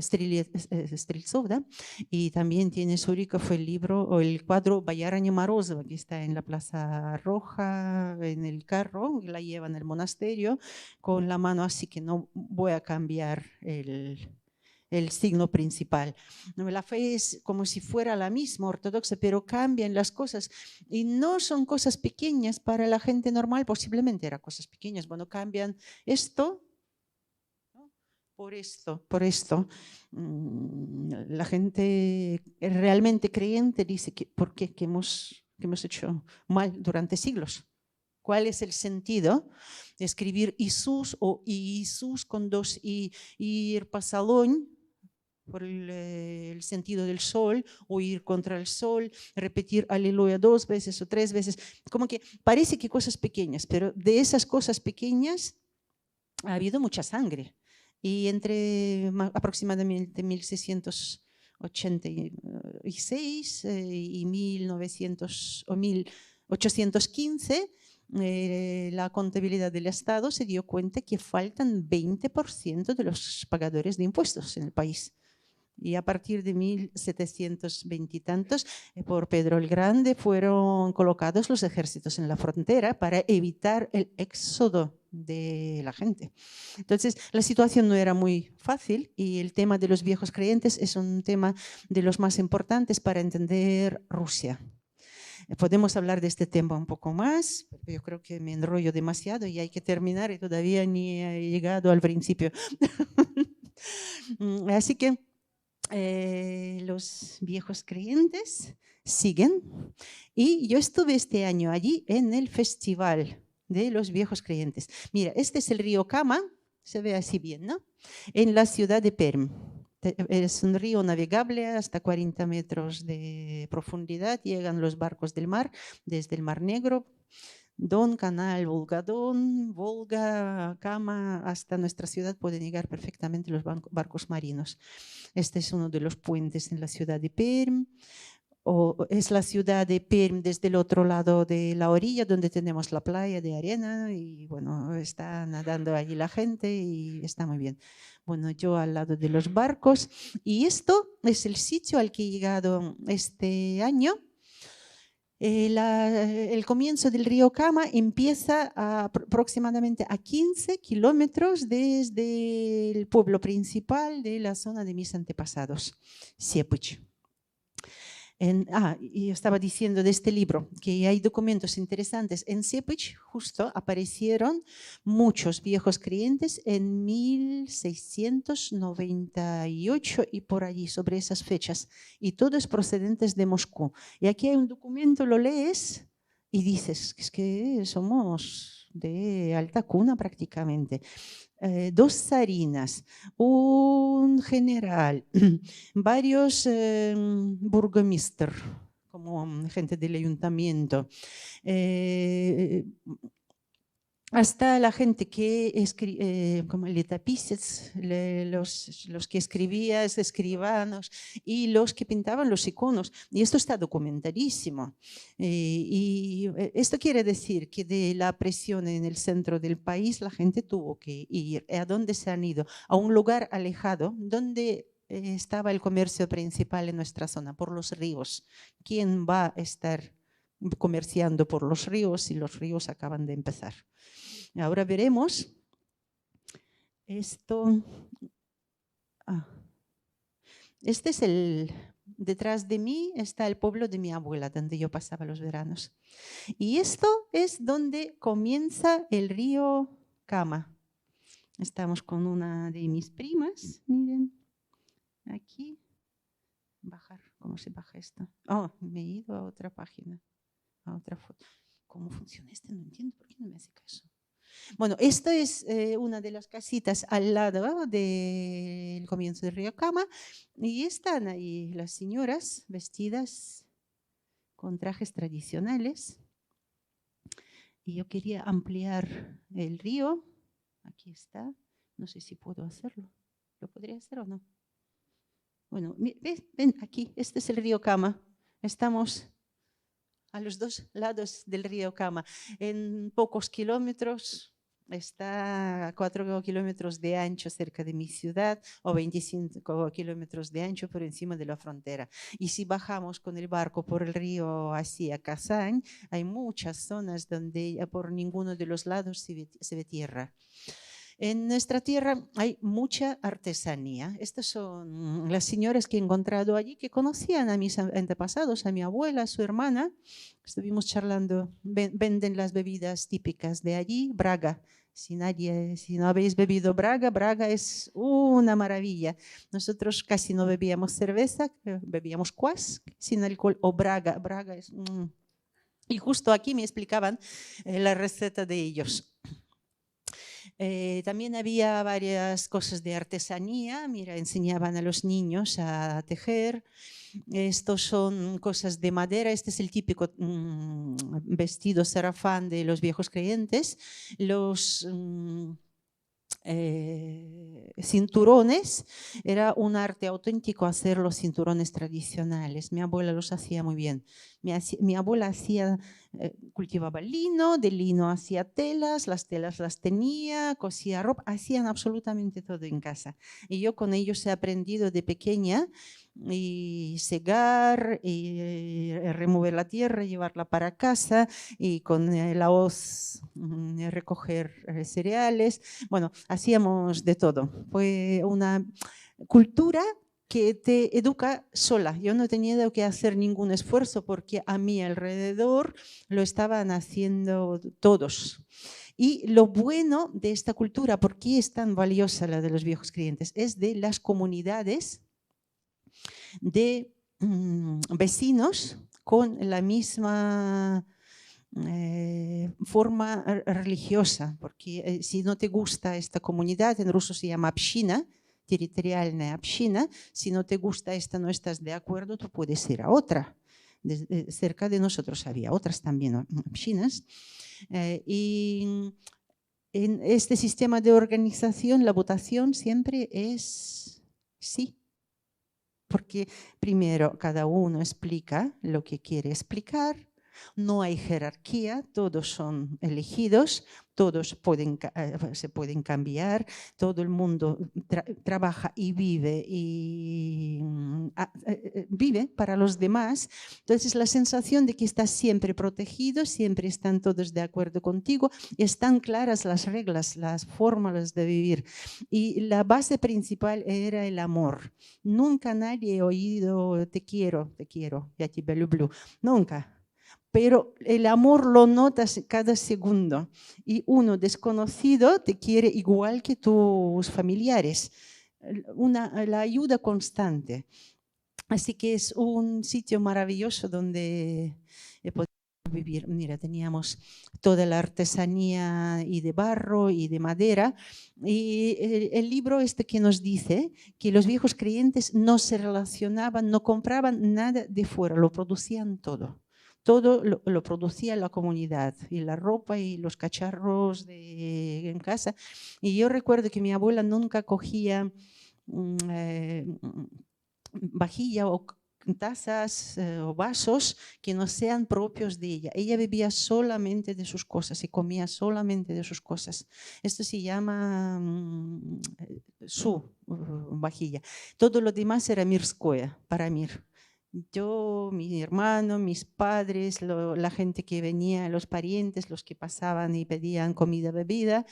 Стрельцов, ¿да? Y también tiene Surikov el cuadro Боярыня Морозова, que está en la Plaza Roja, en el carro, la llevan al monasterio con la mano así, que no voy a cambiar el signo principal. La fe es como si fuera la misma ortodoxa, pero cambian las cosas y no son cosas pequeñas para la gente normal, posiblemente eran cosas pequeñas. Bueno, cambian esto, ¿no? por esto. La gente realmente creyente dice que ¿por qué? Que hemos hecho mal durante siglos. ¿Cuál es el sentido de escribir Jesús o Jesús con 2 i, ir pasalón por el sentido del sol o ir contra el sol, repetir aleluya 2 veces o 3 veces? Como que parece que cosas pequeñas, pero de esas cosas pequeñas ha habido mucha sangre. Y entre aproximadamente 1686 y 1900 o 1815, la contabilidad del Estado se dio cuenta que faltan 20% de los pagadores de impuestos en el país. Y a partir de 1720 y tantos, por Pedro el Grande, fueron colocados los ejércitos en la frontera para evitar el éxodo de la gente. Entonces, la situación no era muy fácil y el tema de los viejos creyentes es un tema de los más importantes para entender Rusia. Podemos hablar de este tema un poco más, pero yo creo que me enrollo demasiado y hay que terminar y todavía ni he llegado al principio. Así que los viejos creyentes siguen y yo estuve este año allí en el festival de los viejos creyentes. Mira, este es el río Kama, se ve así bien, ¿no? En la ciudad de Perm. Es un río navegable hasta 40 metros de profundidad, llegan los barcos del mar desde el Mar Negro, Don, Canal, Volga-Don, Volga, Kama, hasta nuestra ciudad pueden llegar perfectamente los barcos marinos. Este es uno de los puentes en la ciudad de Perm. O es la ciudad de Perm desde el otro lado de la orilla donde tenemos la playa de arena y bueno, está nadando allí la gente y está muy bien. Bueno, yo al lado de los barcos y esto es el sitio al que he llegado este año. El comienzo del río Kama empieza aproximadamente a 15 kilómetros desde el pueblo principal de la zona de mis antepasados, Sepich. Y yo estaba diciendo de este libro que hay documentos interesantes. En Sepich justo aparecieron muchos viejos creyentes en 1698 y por allí, sobre esas fechas, y todos procedentes de Moscú. Y aquí hay un documento, lo lees y dices, es que somos de alta cuna prácticamente. 2 zarinas, un general, varios burgomister, como gente del ayuntamiento, hasta la gente que como letapisец, los que escribían, escribanos y los que pintaban los iconos. Y esto está documentadísimo. Y esto quiere decir que de la presión en el centro del país la gente tuvo que ir. ¿A dónde se han ido? A un lugar alejado donde estaba el comercio principal en nuestra zona, por los ríos. ¿Quién va a estar comerciando por los ríos si los ríos acaban de empezar? Ahora veremos esto. Este es detrás de mí está el pueblo de mi abuela, donde yo pasaba los veranos. Y esto es donde comienza el río Kama. Estamos con una de mis primas, miren, aquí. Bajar, ¿cómo se baja esto? Oh, me he ido a otra página, a otra foto. ¿Cómo funciona esto? No entiendo por qué no me hace caso. Bueno, esta es una de las casitas al lado del comienzo del río Kama y están ahí las señoras vestidas con trajes tradicionales. Y yo quería ampliar el río. Aquí está. No sé si puedo hacerlo. ¿Lo podría hacer o no? Bueno, ven aquí. Este es el río Kama. Estamos a los 2 lados del río Kama. En pocos kilómetros, está a 4 kilómetros de ancho cerca de mi ciudad o 25 kilómetros de ancho por encima de la frontera. Y si bajamos con el barco por el río hacia Kazán, hay muchas zonas donde por ninguno de los lados se ve tierra. En nuestra tierra hay mucha artesanía. Estas son las señoras que he encontrado allí, que conocían a mis antepasados, a mi abuela, a su hermana. Estuvimos charlando, venden las bebidas típicas de allí, Braga. Si no habéis bebido Braga, Braga es una maravilla. Nosotros casi no bebíamos cerveza, bebíamos cuas sin alcohol o Braga. Braga es... Y justo aquí me explicaban la receta de ellos. También había varias cosas de artesanía. Mira, enseñaban a los niños a tejer. Estos son cosas de madera. Este es el típico vestido sarafán de los viejos creyentes. Los cinturones, era un arte auténtico hacer los cinturones tradicionales. Mi abuela los hacía muy bien. Mi abuela cultivaba lino, de lino hacía telas, las telas las tenía, cosía ropa, hacían absolutamente todo en casa. Y yo con ellos he aprendido de pequeña y segar, y remover la tierra, llevarla para casa y con la hoz recoger cereales. Bueno, hacíamos de todo. Fue una cultura que te educa sola. Yo no he tenido que hacer ningún esfuerzo porque a mi alrededor lo estaban haciendo todos. Y lo bueno de esta cultura, ¿por qué es tan valiosa la de los viejos creyentes? Es de las comunidades de vecinos con la misma forma religiosa, porque si no te gusta esta comunidad, en ruso se llama община, territorialная община, si no te gusta esta, no estás de acuerdo, tú puedes ir a otra. Cerca de nosotros había otras también общinas. Y en este sistema de organización la votación siempre es sí. Porque primero cada uno explica lo que quiere explicar, No hay jerarquía, todos son elegidos, todos se pueden cambiar, todo el mundo trabaja y vive vive para los demás. Entonces la sensación de que estás siempre protegido, siempre están todos de acuerdo contigo, están claras las reglas, las fórmulas de vivir. Y la base principal era el amor. Nunca nadie ha oído te quiero, ya te lublю, nunca. Pero el amor lo notas cada segundo y uno desconocido te quiere igual que tus familiares. La ayuda constante. Así que es un sitio maravilloso donde he podido vivir. Mira, teníamos toda la artesanía y de barro y de madera. Y el libro este que nos dice que los viejos creyentes no se relacionaban, no compraban nada de fuera, lo producían todo. Todo lo producía la comunidad, y la ropa y los cacharros en casa. Y yo recuerdo que mi abuela nunca cogía vajilla o tazas o vasos que no sean propios de ella. Ella bebía solamente de sus cosas y comía solamente de sus cosas. Esto se llama su vajilla. Todo lo demás era mirskoya, para mir. Yo, mi hermano, mis padres, la gente que venía, los parientes, los que pasaban y pedían comida, bebida,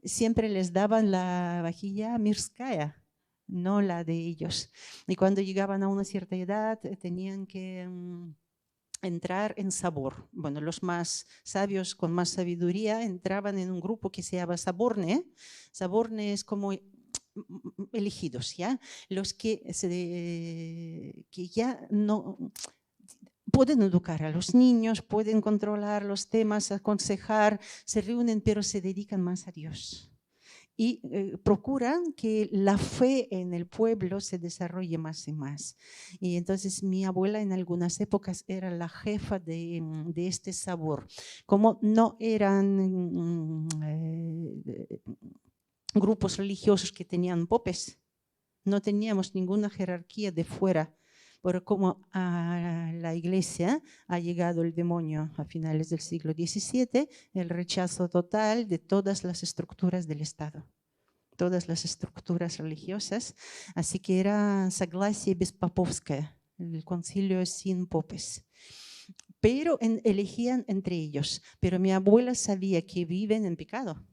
siempre les daban la vajilla mirskaya, no la de ellos. Y cuando llegaban a una cierta edad tenían que entrar en sabor. Bueno, los más sabios con más sabiduría entraban en un grupo que se llama Saborne. Saborne es como elegidos, ¿ya? Los que ya no pueden educar a los niños, pueden controlar los temas, aconsejar, se reúnen, pero se dedican más a Dios. Y procuran que la fe en el pueblo se desarrolle más y más. Y entonces mi abuela en algunas épocas era la jefa de este sabor. Como no eran grupos religiosos que tenían popes, no teníamos ninguna jerarquía de fuera, pero como a la iglesia ha llegado el demonio a finales del siglo XVII, el rechazo total de todas las estructuras del Estado, todas las estructuras religiosas, así que era Saglasie Bespopovskaya, el concilio sin popes. Pero elegían entre ellos, pero mi abuela sabía que viven en pecado.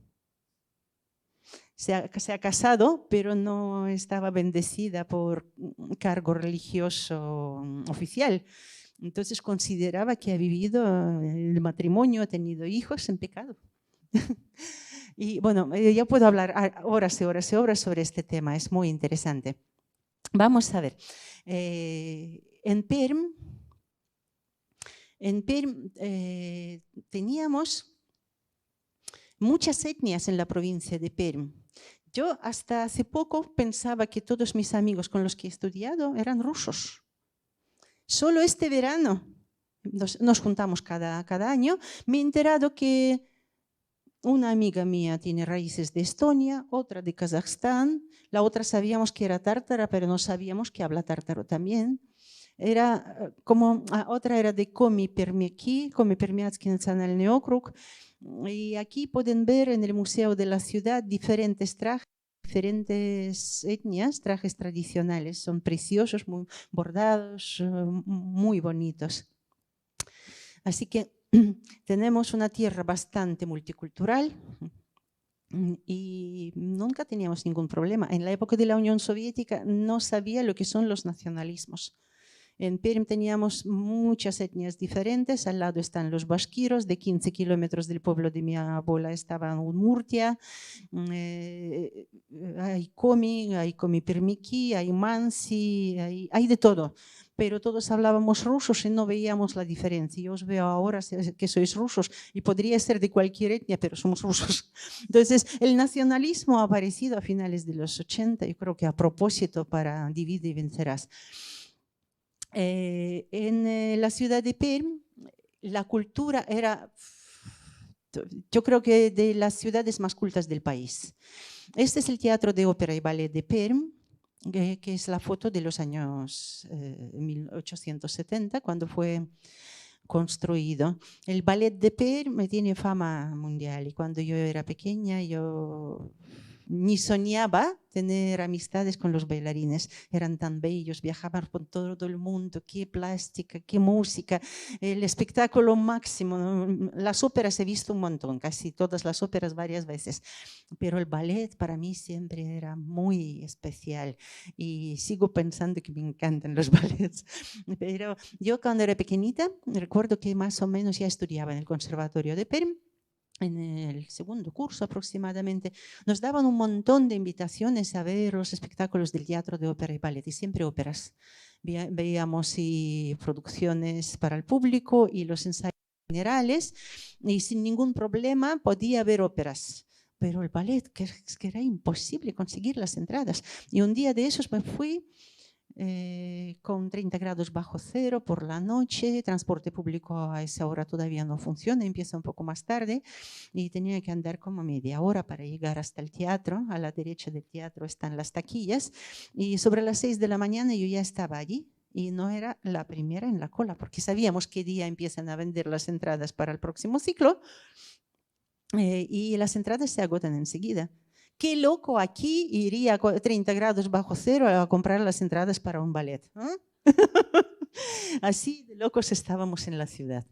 Se ha casado, pero no estaba bendecida por cargo religioso oficial. Entonces consideraba que ha vivido el matrimonio, ha tenido hijos en pecado. Y bueno, yo puedo hablar horas y horas y horas sobre este tema, es muy interesante. Vamos a ver. En Perm teníamos muchas etnias en la provincia de Perm. Yo hasta hace poco pensaba que todos mis amigos con los que he estudiado eran rusos. Solo este verano, nos juntamos cada año, me he enterado que una amiga mía tiene raíces de Estonia, otra de Kazajstán, la otra sabíamos que era tártara, pero no sabíamos que habla tártaro también. Era como, otra era de Komi-Permiatsky Nacionalny Okrug. Y aquí pueden ver en el Museo de la Ciudad diferentes trajes, diferentes etnias, trajes tradicionales. Son preciosos, muy bordados, muy bonitos. Así que tenemos una tierra bastante multicultural y nunca teníamos ningún problema. En la época de la Unión Soviética no sabía lo que son los nacionalismos. En Perm teníamos muchas etnias diferentes. Al lado están los bashkiros, de 15 kilómetros del pueblo de mi abuela estaba Udmurtia. Hay Komi Permiki, hay Mansi, hay de todo. Pero todos hablábamos rusos y no veíamos la diferencia. Yo os veo ahora que sois rusos y podría ser de cualquier etnia, pero somos rusos. Entonces, el nacionalismo ha aparecido a finales de los 80, yo creo que a propósito para divide y vencerás. En la ciudad de Perm, la cultura era, yo creo que de las ciudades más cultas del país. Este es el Teatro de Ópera y Ballet de Perm, que es la foto de los años 1870, cuando fue construido. El ballet de Perm tiene fama mundial y cuando yo era pequeña yo ni soñaba tener amistades con los bailarines. Eran tan bellos, viajaban por todo el mundo, qué plástica, qué música, el espectáculo máximo. Las óperas he visto un montón, casi todas las óperas varias veces, pero el ballet para mí siempre era muy especial y sigo pensando que me encantan los ballets. Pero yo cuando era pequeñita recuerdo que más o menos ya estudiaba en el Conservatorio de Perm. En el segundo curso aproximadamente, nos daban un montón de invitaciones a ver los espectáculos del teatro de ópera y ballet, y siempre óperas. Veíamos y producciones para el público y los ensayos generales, y sin ningún problema podía ver óperas. Pero el ballet, que era imposible conseguir las entradas. Y un día de esos me fui con 30 grados bajo cero por la noche, transporte público a esa hora todavía no funciona, empieza un poco más tarde y tenía que andar como media hora para llegar hasta el teatro. A la derecha del teatro están las taquillas y sobre las 6 de la mañana yo ya estaba allí y no era la primera en la cola porque sabíamos qué día empiezan a vender las entradas para el próximo ciclo y las entradas se agotan enseguida. Qué loco aquí iría a 30 grados bajo cero a comprar las entradas para un ballet. Así de locos estábamos en la ciudad.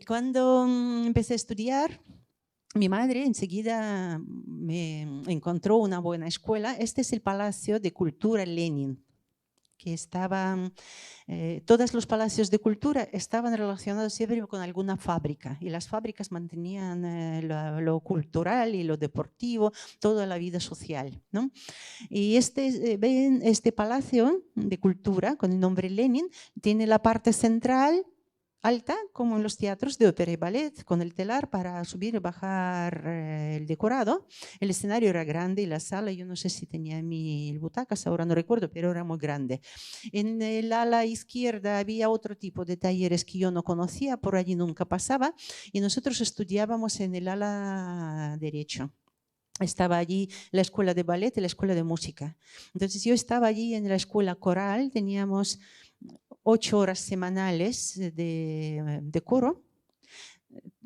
Cuando empecé a estudiar, mi madre enseguida me encontró una buena escuela. Este es el Palacio de Cultura Lenin, que estaban, todos los palacios de cultura estaban relacionados siempre con alguna fábrica y las fábricas mantenían lo cultural y lo deportivo, toda la vida social, ¿no? Y este palacio de cultura con el nombre Lenin tiene la parte central alta, como en los teatros de ópera y ballet, con el telar para subir y bajar el decorado. El escenario era grande y la sala, yo no sé si tenía 1000 butacas, ahora no recuerdo, pero era muy grande. En el ala izquierda había otro tipo de talleres que yo no conocía, por allí nunca pasaba, y nosotros estudiábamos en el ala derecho. Estaba allí la escuela de ballet y la escuela de música. Entonces yo estaba allí en la escuela coral, teníamos 8 horas semanales de coro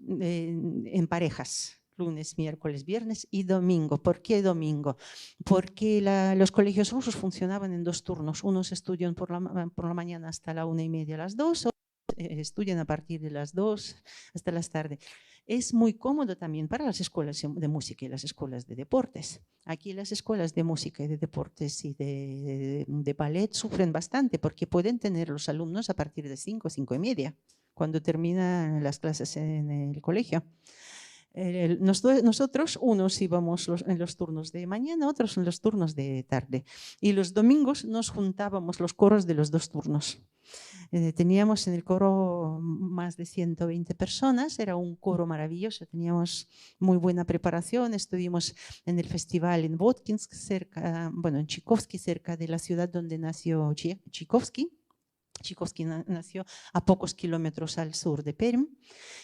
en parejas, lunes, miércoles, viernes y domingo. ¿Por qué domingo? Porque los colegios rusos funcionaban en 2 turnos. Unos estudian por la mañana hasta la 1:30 a las 2, estudian a partir de las 2 hasta las tardes. Es muy cómodo también para las escuelas de música y las escuelas de deportes. Aquí las escuelas de música y de deportes y de ballet sufren bastante porque pueden tener los alumnos a partir de 5, 5:30, cuando terminan las clases en el colegio. Nosotros, unos íbamos en los turnos de mañana, otros en los turnos de tarde. Y los domingos nos juntábamos los coros de los 2 turnos. Teníamos en el coro más de 120 personas, era un coro maravilloso, teníamos muy buena preparación, estuvimos en el festival en Votkinsk, en Tchaikovsky, cerca de la ciudad donde nació Tchaikovsky. Tchaikovsky nació a pocos kilómetros al sur de Perm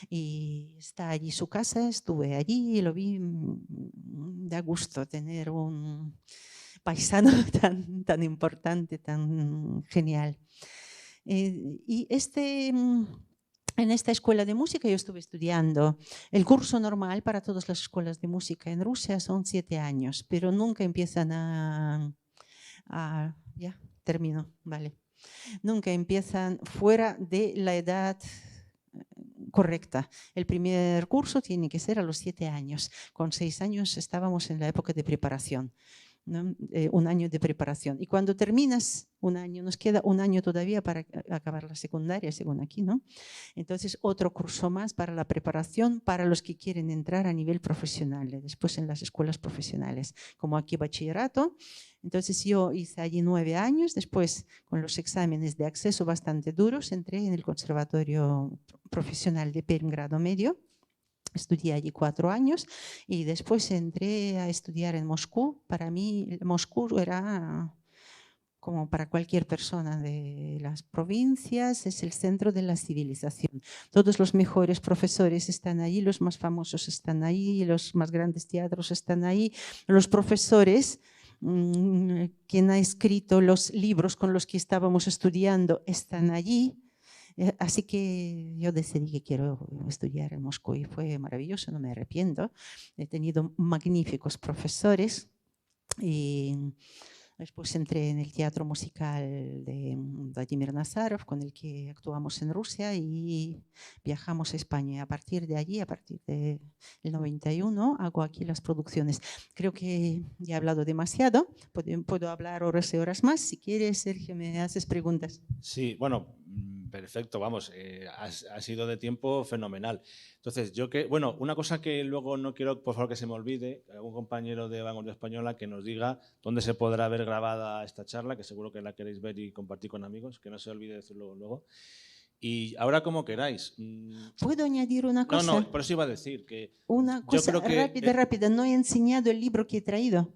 y está allí su casa, estuve allí y lo vi, da gusto tener un paisano tan importante, tan genial. Y en esta escuela de música yo estuve estudiando. El curso normal para todas las escuelas de música en Rusia son 7 años, pero nunca empiezan ya, termino, vale. Nunca empiezan fuera de la edad correcta. El primer curso tiene que ser a los 7 años. Con 6 años estábamos en la época de preparación. ¿No? Un año de preparación. Y cuando terminas un año, nos queda un año todavía para acabar la secundaria, según aquí, ¿no? Entonces, otro curso más para la preparación para los que quieren entrar a nivel profesional, después en las escuelas profesionales, como aquí bachillerato. Entonces, yo hice allí 9 años, después con los exámenes de acceso bastante duros, entré en el Conservatorio Profesional de Perm grado medio. Estudié allí 4 años y después entré a estudiar en Moscú. Para mí, Moscú era como para cualquier persona de las provincias, es el centro de la civilización. Todos los mejores profesores están allí, los más famosos están allí, los más grandes teatros están allí. Los profesores, quien ha escrito los libros con los que estábamos estudiando, están allí. Así que yo decidí que quiero estudiar en Moscú y fue maravilloso, no me arrepiento. He tenido magníficos profesores y después entré en el teatro musical de Vladimir Nazarov, con el que actuamos en Rusia y viajamos a España. A partir de allí, a partir del 91, hago aquí las producciones. Creo que ya he hablado demasiado. Puedo hablar horas y horas más. Si quieres, Sergio, me haces preguntas. Sí, bueno, perfecto, vamos, ha sido de tiempo fenomenal. Entonces, bueno, una cosa que luego no quiero, por favor, que se me olvide, algún compañero de Vanguardia Española que nos diga dónde se podrá ver grabada esta charla, que seguro que la queréis ver y compartir con amigos, que no se olvide decirlo luego. Y ahora como queráis. ¿Puedo añadir una cosa? No, por eso iba a decir que... Una cosa rápida. No he enseñado el libro que he traído.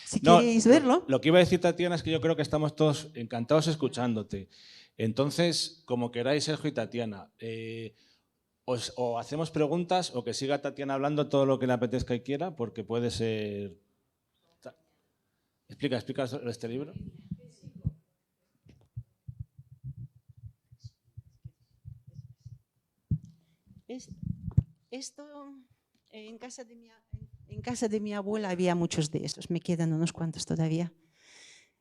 Si queréis verlo. Lo que iba a decir, Tatiana, es que yo creo que estamos todos encantados escuchándote. Entonces, como queráis, Sergio y Tatiana, o hacemos preguntas o que siga Tatiana hablando todo lo que le apetezca y quiera, porque puede ser... Explica este libro. Esto, en casa de mi abuela había muchos de estos, me quedan unos cuantos todavía.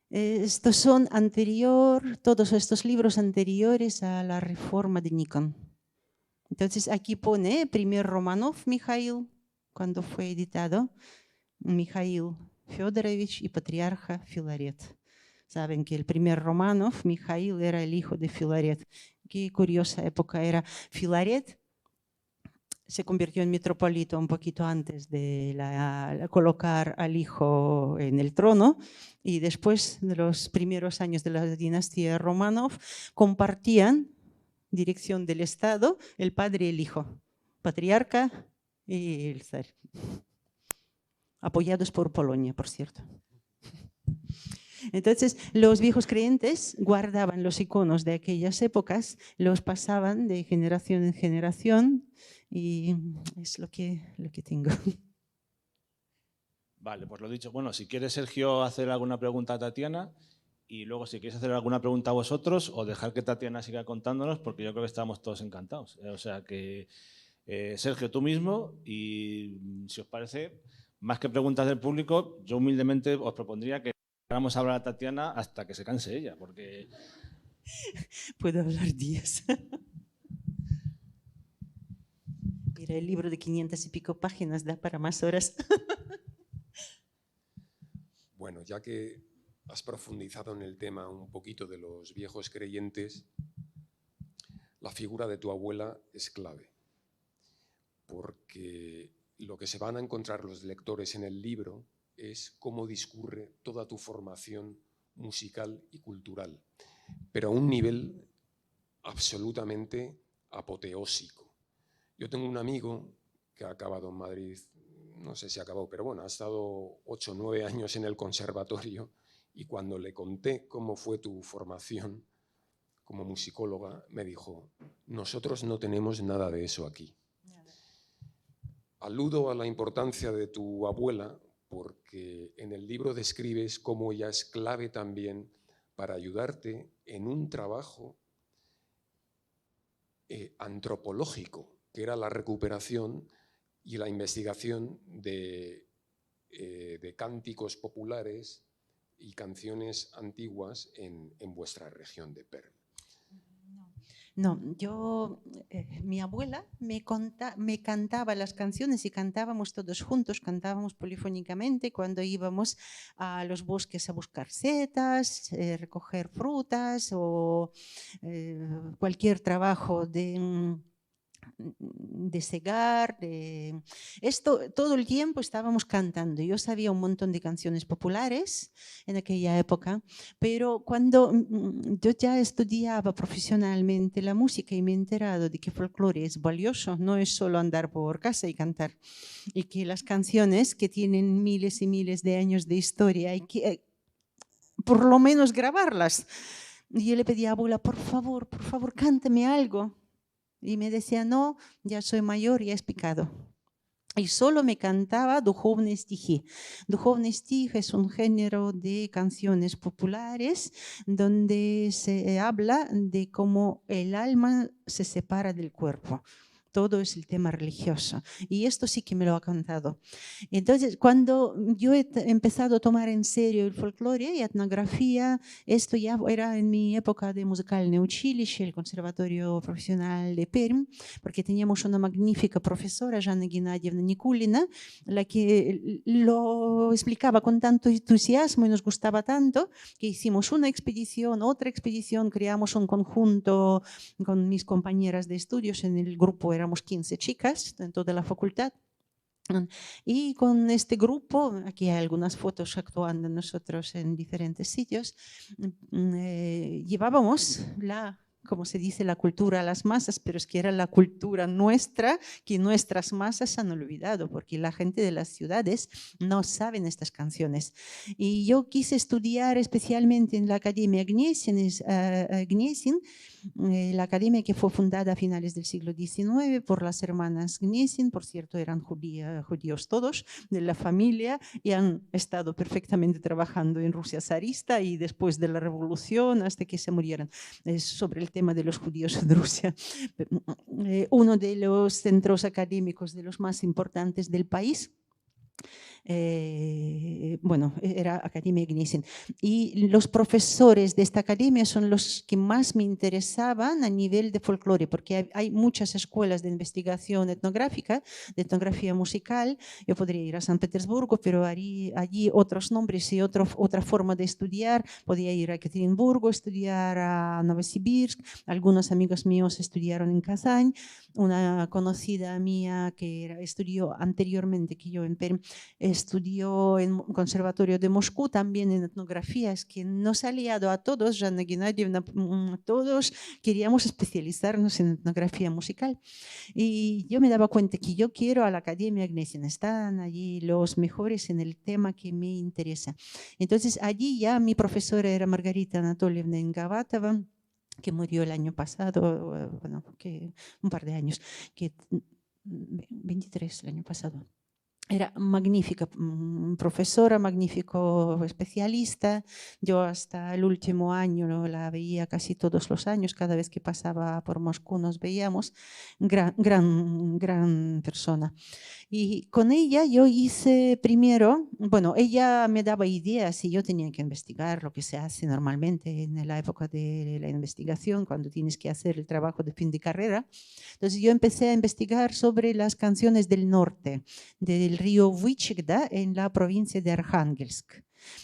Estos son todos estos libros anteriores a la reforma de Nikon. Entonces aquí pone primer Romanov Mikhail, cuando fue editado, Mikhail Feodorovich y patriarca Filaret. Saben que el primer Romanov, Mikhail, era el hijo de Filaret. Qué curiosa época era. Filaret se convirtió en metropolita un poquito antes de colocar al hijo en el trono, y después de los primeros años de la dinastía Romanov compartían dirección del Estado el padre y el hijo, patriarca y el zar, apoyados por Polonia, por cierto. Entonces, los viejos creyentes guardaban los iconos de aquellas épocas, los pasaban de generación en generación, y es lo que tengo. Vale, pues lo dicho. Bueno, si quieres, Sergio, hacer alguna pregunta a Tatiana, y luego si quieres hacer alguna pregunta a vosotros o dejar que Tatiana siga contándonos, porque yo creo que estamos todos encantados. O sea que, Sergio, tú mismo, y si os parece, más que preguntas del público, yo humildemente os propondría que vamos a hablar a Tatiana hasta que se canse ella, porque... Puedo hablar días. Mira, el libro de 500 y pico páginas da para más horas. Bueno, ya que has profundizado en el tema un poquito de los viejos creyentes, la figura de tu abuela es clave, porque lo que se van a encontrar los lectores en el libro es cómo discurre toda tu formación musical y cultural, pero a un nivel absolutamente apoteósico. Yo tengo un amigo que ha acabado en Madrid, no sé si ha acabado, pero bueno, ha estado 8 o 9 años en el conservatorio, y cuando le conté cómo fue tu formación como musicóloga, me dijo: nosotros no tenemos nada de eso aquí. Aludo a la importancia de tu abuela porque en el libro describes cómo ella es clave también para ayudarte en un trabajo antropológico, que era la recuperación y la investigación de cánticos populares y canciones antiguas en vuestra región de Perm. No, mi abuela me cantaba las canciones y cantábamos todos juntos, cantábamos polifónicamente cuando íbamos a los bosques a buscar setas, recoger frutas o cualquier trabajo de segar, todo el tiempo estábamos cantando. Yo sabía un montón de canciones populares en aquella época, pero cuando yo ya estudiaba profesionalmente la música y me he enterado de que folclore es valioso, no es solo andar por casa y cantar, y que las canciones que tienen miles y miles de años de historia hay que por lo menos grabarlas. Y yo le pedí a abuela, por favor, cántame algo. Y me decía, no, ya soy mayor y es pecado. y solo me cantaba духовные стихи. Духовный стих es un género de canciones populares donde se habla de cómo el alma se separa del cuerpo. Todo es el tema religioso. Y esto sí que me lo ha cantado. Entonces, cuando yo he empezado a tomar en serio el folclore y etnografía, esto ya era en mi época de Музыкальное училище, el Conservatorio Profesional de Perm, porque teníamos una magnífica profesora, Жанна Геннадьевна Никулина, la que lo explicaba con tanto entusiasmo y nos gustaba tanto que hicimos una expedición, otra expedición, creamos un conjunto con mis compañeras de estudios. En el grupo éramos 15 chicas en toda la facultad. Y con este grupo, aquí hay algunas fotos actuando nosotros en diferentes sitios, llevábamos como se dice, la cultura a las masas, pero es que era la cultura nuestra que nuestras masas han olvidado, porque la gente de las ciudades no saben estas canciones. Y yo quise estudiar especialmente en la Academia Gniesin, la academia que fue fundada a finales del siglo XIX por las hermanas Gniesin, por cierto, eran judíos todos de la familia y han estado perfectamente trabajando en Rusia zarista y después de la revolución hasta que se murieron. Es sobre el tema de los judíos en Rusia. Uno de los centros académicos de los más importantes del país. Bueno, era Academia Gniesin. Y los profesores de esta academia son los que más me interesaban a nivel de folclore, porque hay muchas escuelas de investigación etnográfica, de etnografía musical. Yo podría ir a San Petersburgo, pero allí otros nombres y otra forma de estudiar. Podía ir a Ekaterimburgo, estudiar a Novosibirsk. Algunos amigos míos estudiaron en Kazán. Una conocida mía que estudió anteriormente que yo en Perm, estudió en el Conservatorio de Moscú, también en etnografía. Es que nos ha liado a todos, Жанна Геннадьевна, todos queríamos especializarnos en etnografía musical. Y yo me daba cuenta que yo quiero a la Academia Gniesin, están allí los mejores en el tema que me interesa. Entonces allí ya mi profesora era Margarita Anatolievna Engavatova, que murió el año pasado, bueno, un par de años, 23 el año pasado. Era magnífica profesora, magnífico especialista. Yo hasta el último año la veía casi todos los años, cada vez que pasaba por Moscú nos veíamos. Gran persona. Y con ella yo hice primero, bueno, ella me daba ideas y yo tenía que investigar lo que se hace normalmente en la época de la investigación, cuando tienes que hacer el trabajo de fin de carrera. Entonces yo empecé a investigar sobre las canciones del norte, del río Vychegda en la provincia de Arjángelsk.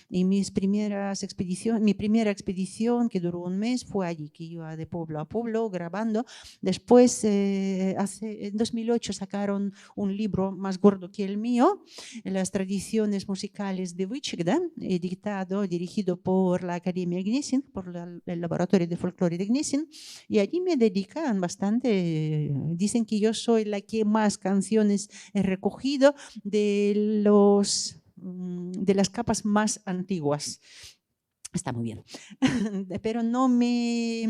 Y mi primera expedición, que duró un mes, fue allí, que iba de pueblo a pueblo grabando. Después, en 2008, sacaron un libro más gordo que el mío, Las tradiciones musicales de Vychegda, dirigido por la Academia Gniesin, por el Laboratorio de Folclore de Gniesin. Y allí me dedican bastante, dicen que yo soy la que más canciones he recogido de las capas más antiguas. Está muy bien, pero no me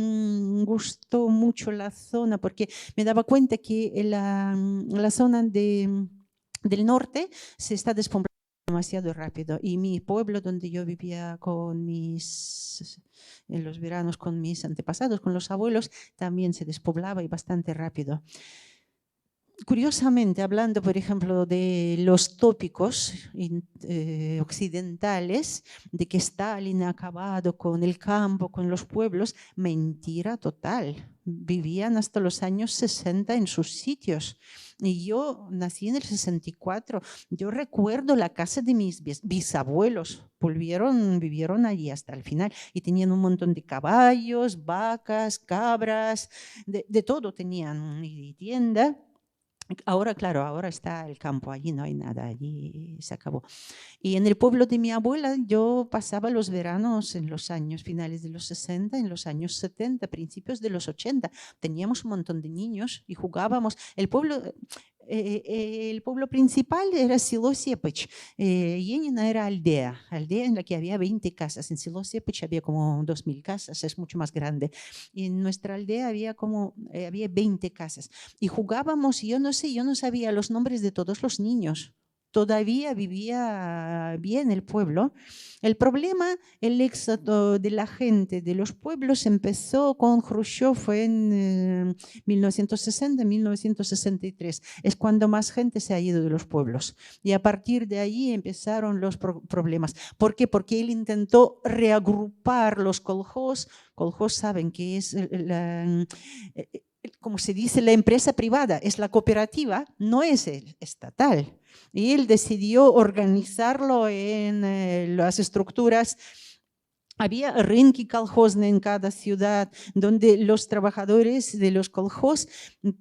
gustó mucho la zona porque me daba cuenta que la zona del norte se está despoblando demasiado rápido y mi pueblo donde yo vivía en los veranos con mis antepasados, con los abuelos, también se despoblaba y bastante rápido. Curiosamente, hablando, por ejemplo, de los tópicos occidentales, de que Stalin ha acabado con el campo, con los pueblos, mentira total. Vivían hasta los años 60 en sus sitios. Y yo nací en el 64. Yo recuerdo la casa de mis bisabuelos. Vivieron allí hasta el final. Y tenían un montón de caballos, vacas, cabras, de todo tenían, y tienda. Ahora, claro, ahora está el campo, allí no hay nada, allí se acabó. Y en el pueblo de mi abuela yo pasaba los veranos en los años finales de los 60, en los años 70, principios de los 80. Teníamos un montón de niños y jugábamos. El pueblo El pueblo principal era Silo-Sepich. Yenina era aldea en la que había 20 casas. En Silo-Sepich había como 2000 casas, es mucho más grande. Y en nuestra aldea había 20 casas. Y jugábamos, yo no sabía los nombres de todos los niños. Todavía vivía bien el pueblo. El problema, el éxodo de la gente de los pueblos empezó con Khrushchev en 1960, 1963. Es cuando más gente se ha ido de los pueblos. Y a partir de ahí empezaron los problemas. ¿Por qué? Porque él intentó reagrupar los kolkhos. Kolkhos saben que es como se dice, la empresa privada, es la cooperativa, no es el estatal. Y él decidió organizarlo en las estructuras. Había rynki kolkhozny en cada ciudad, donde los trabajadores de los kolkhos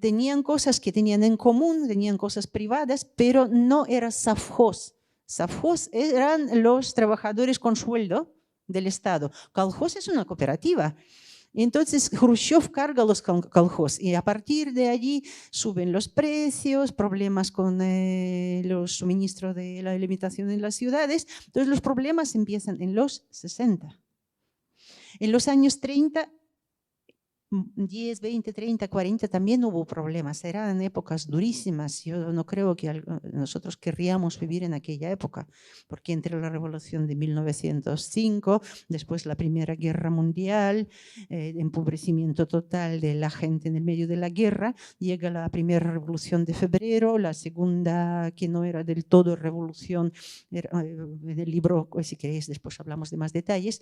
tenían cosas que tenían en común, tenían cosas privadas, pero no era savhoz. Savhoz eran los trabajadores con sueldo del Estado. Kolkhoz es una cooperativa. Entonces, Khrushchev carga los kolkhos y a partir de allí suben los precios, problemas con los suministros de la alimentación en las ciudades. Entonces, los problemas empiezan en los 60. En los años 30, 10, 20, 30, 40 también hubo problemas. Eran épocas durísimas. Yo no creo que nosotros querríamos vivir en aquella época, porque entre la revolución de 1905, después la Primera Guerra Mundial, empobrecimiento total de la gente en el medio de la guerra, llega la Primera Revolución de Febrero, la segunda, que no era del todo revolución, en el libro, si queréis, después hablamos de más detalles.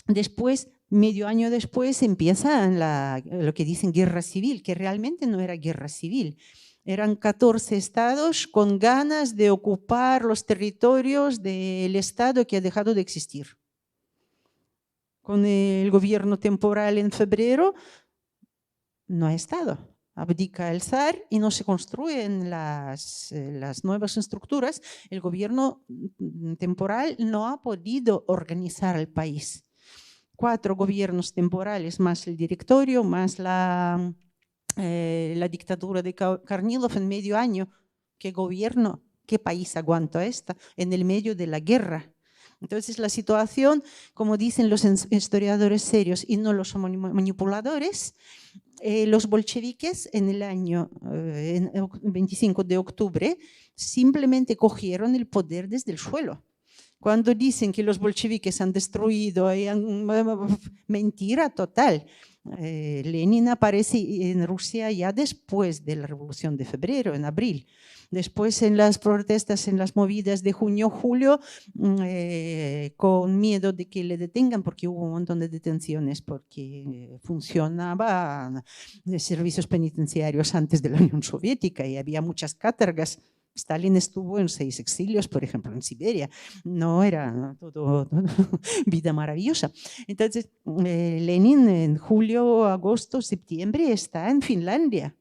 Después, medio año después, empieza lo que dicen guerra civil, que realmente no era guerra civil. Eran 14 estados con ganas de ocupar los territorios del estado que ha dejado de existir. Con el gobierno temporal en febrero, no ha estado. Abdica el zar y no se construyen las nuevas estructuras. El gobierno temporal no ha podido organizar el país. 4 gobiernos temporales, más el directorio, más la dictadura de Kornilov en medio año. ¿Qué gobierno, qué país aguanta esta en el medio de la guerra? Entonces la situación, como dicen los historiadores serios y no los manipuladores, los bolcheviques en el año 25 de octubre simplemente cogieron el poder desde el suelo. Cuando dicen que los bolcheviques han destruido, mentira total. Lenin aparece en Rusia ya después de la Revolución de Febrero, en abril. Después en las protestas, en las movidas de junio, julio, con miedo de que le detengan, porque hubo un montón de detenciones, porque funcionaban servicios penitenciarios antes de la Unión Soviética y había muchas cátedras. Stalin estuvo en 6 exilios, por ejemplo, en Siberia. No era todo vida maravillosa. Entonces, Lenin en julio, agosto, septiembre está en Finlandia.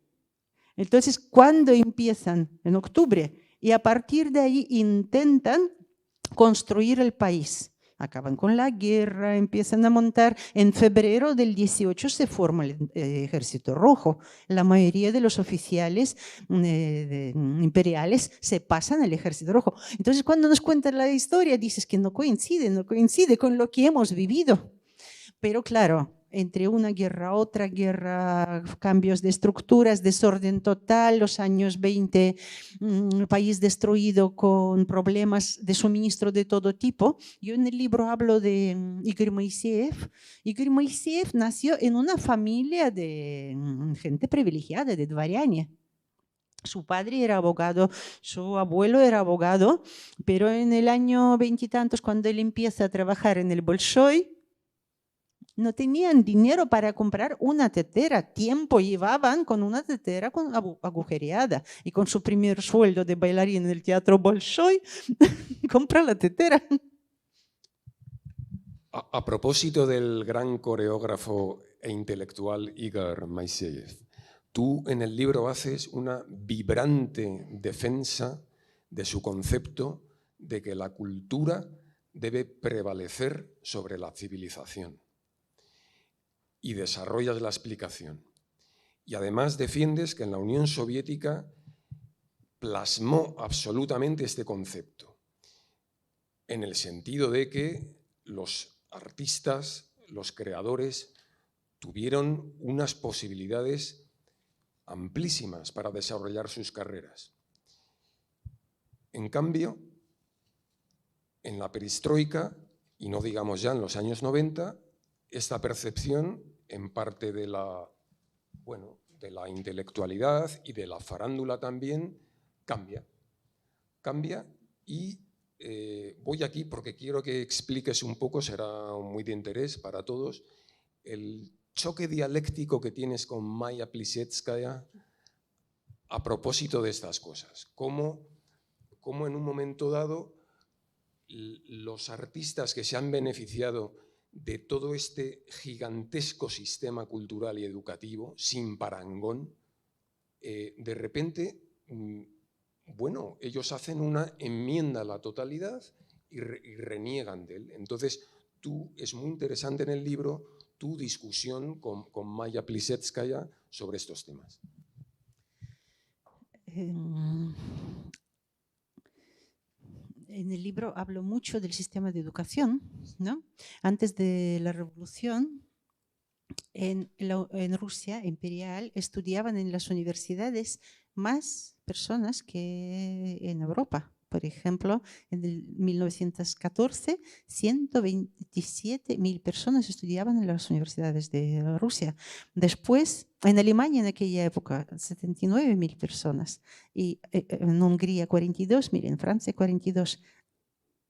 Entonces, ¿cuándo empiezan? En octubre. Y a partir de ahí intentan construir el país. Acaban con la guerra, empiezan a montar. En febrero del 18 se forma el Ejército Rojo. La mayoría de los oficiales imperiales se pasan al Ejército Rojo. Entonces, cuando nos cuentan la historia, dices que no coincide con lo que hemos vivido. Pero claro, entre una guerra, otra guerra, cambios de estructuras, desorden total, los años 20, país destruido con problemas de suministro de todo tipo. Yo en el libro hablo de Igor Moiseev. Igor Moiseev nació en una familia de gente privilegiada, de dvariane. Su padre era abogado, su abuelo era abogado, pero en el año 20 y tantos, cuando él empieza a trabajar en el Bolshoi, no tenían dinero para comprar una tetera. Tiempo llevaban con una tetera agujereada. Y con su primer sueldo de bailarín en el Teatro Bolshoi, compra la tetera. A propósito del gran coreógrafo e intelectual Igor Moiseev, tú en el libro haces una vibrante defensa de su concepto de que la cultura debe prevalecer sobre la civilización. Y desarrollas la explicación. Y además defiendes que en la Unión Soviética plasmó absolutamente este concepto, en el sentido de que los artistas, los creadores, tuvieron unas posibilidades amplísimas para desarrollar sus carreras. En cambio, en la perestroika, y no digamos ya en los años 90, esta percepción, en parte de la intelectualidad y de la farándula también, cambia y voy aquí porque quiero que expliques un poco, será muy de interés para todos, el choque dialéctico que tienes con Maya Plisetskaya a propósito de estas cosas. Cómo en un momento dado los artistas que se han beneficiado de todo este gigantesco sistema cultural y educativo, sin parangón, de repente, bueno, ellos hacen una enmienda a la totalidad y reniegan de él. Entonces, es muy interesante en el libro tu discusión con Maya Plisetskaya sobre estos temas. En el libro hablo mucho del sistema de educación, ¿no? Antes de la revolución, en Rusia imperial estudiaban en las universidades más personas que en Europa. Por ejemplo, en el 1914, 127.000 personas estudiaban en las universidades de Rusia. Después, en Alemania en aquella época, 79.000 personas. Y en Hungría, 42.000, en Francia, 42.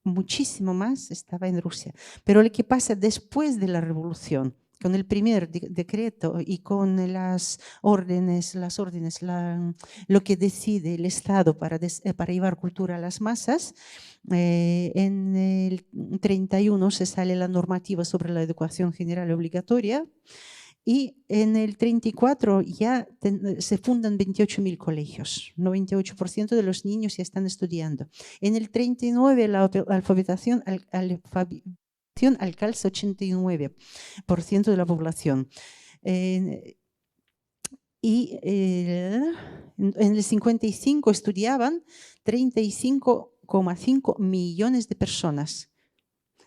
Muchísimo más estaba en Rusia. Pero lo que pasa después de la revolución, con el primer decreto y con las órdenes, lo que decide el Estado para llevar cultura a las masas, en el 31 se sale la normativa sobre la educación general obligatoria y en el 34 ya se fundan 28.000 colegios, 98% de los niños ya están estudiando. En el 39 la alfabetización alcanza 89% de la población. Y en el 55 estudiaban 35,5 millones de personas.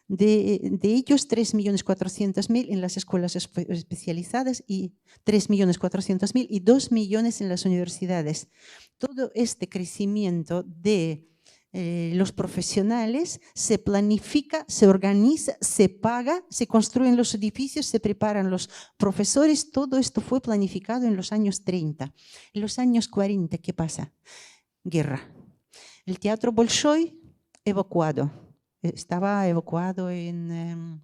De ellos, 3.400.000 en las escuelas especializadas y 3.400.000 y 2 millones en las universidades. Todo este crecimiento de los profesionales se planifica, se organiza, se paga, se construyen los edificios, se preparan los profesores. Todo esto fue planificado en los años 30. En los años 40, ¿qué pasa? Guerra. El teatro Bolshoi evacuado. Estaba evacuado en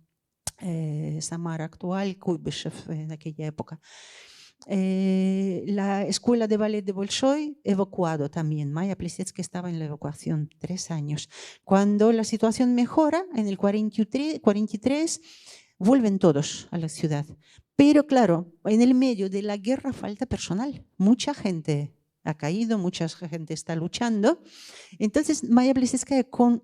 Samara actual, Kuibyshev en aquella época. La escuela de ballet de Bolshoi evacuado también. Maya Plisetskaya estaba en la evacuación 3 años. Cuando la situación mejora, en el 43, vuelven todos a la ciudad. Pero claro, en el medio de la guerra falta personal. Mucha gente ha caído, mucha gente está luchando. Entonces Maya Plisetskaya con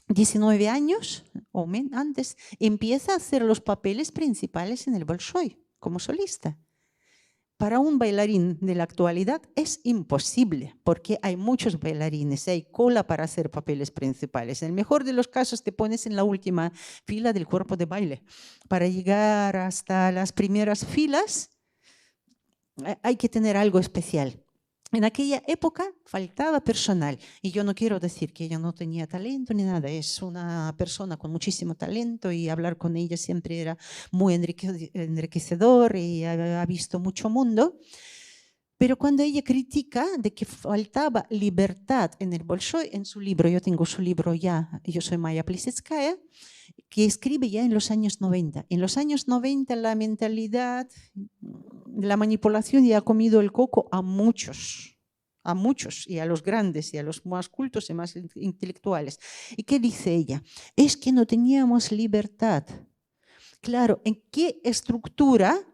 19 años o antes empieza a hacer los papeles principales en el Bolshoi como solista. Para un bailarín de la actualidad es imposible porque hay muchos bailarines, hay cola para hacer papeles principales. En el mejor de los casos te pones en la última fila del cuerpo de baile. Para llegar hasta las primeras filas hay que tener algo especial. En aquella época faltaba personal y yo no quiero decir que ella no tenía talento ni nada, es una persona con muchísimo talento y hablar con ella siempre era muy enriquecedor y ha visto mucho mundo. Pero cuando ella critica de que faltaba libertad en el Bolshoi, en su libro, yo tengo su libro ya, yo soy Maya Plisetskaya, que escribe ya en los años 90. En los años 90 la mentalidad, la manipulación ya ha comido el coco a muchos, y a los grandes y a los más cultos y más intelectuales. ¿Y qué dice ella? Es que no teníamos libertad. Claro, ¿en qué estructura?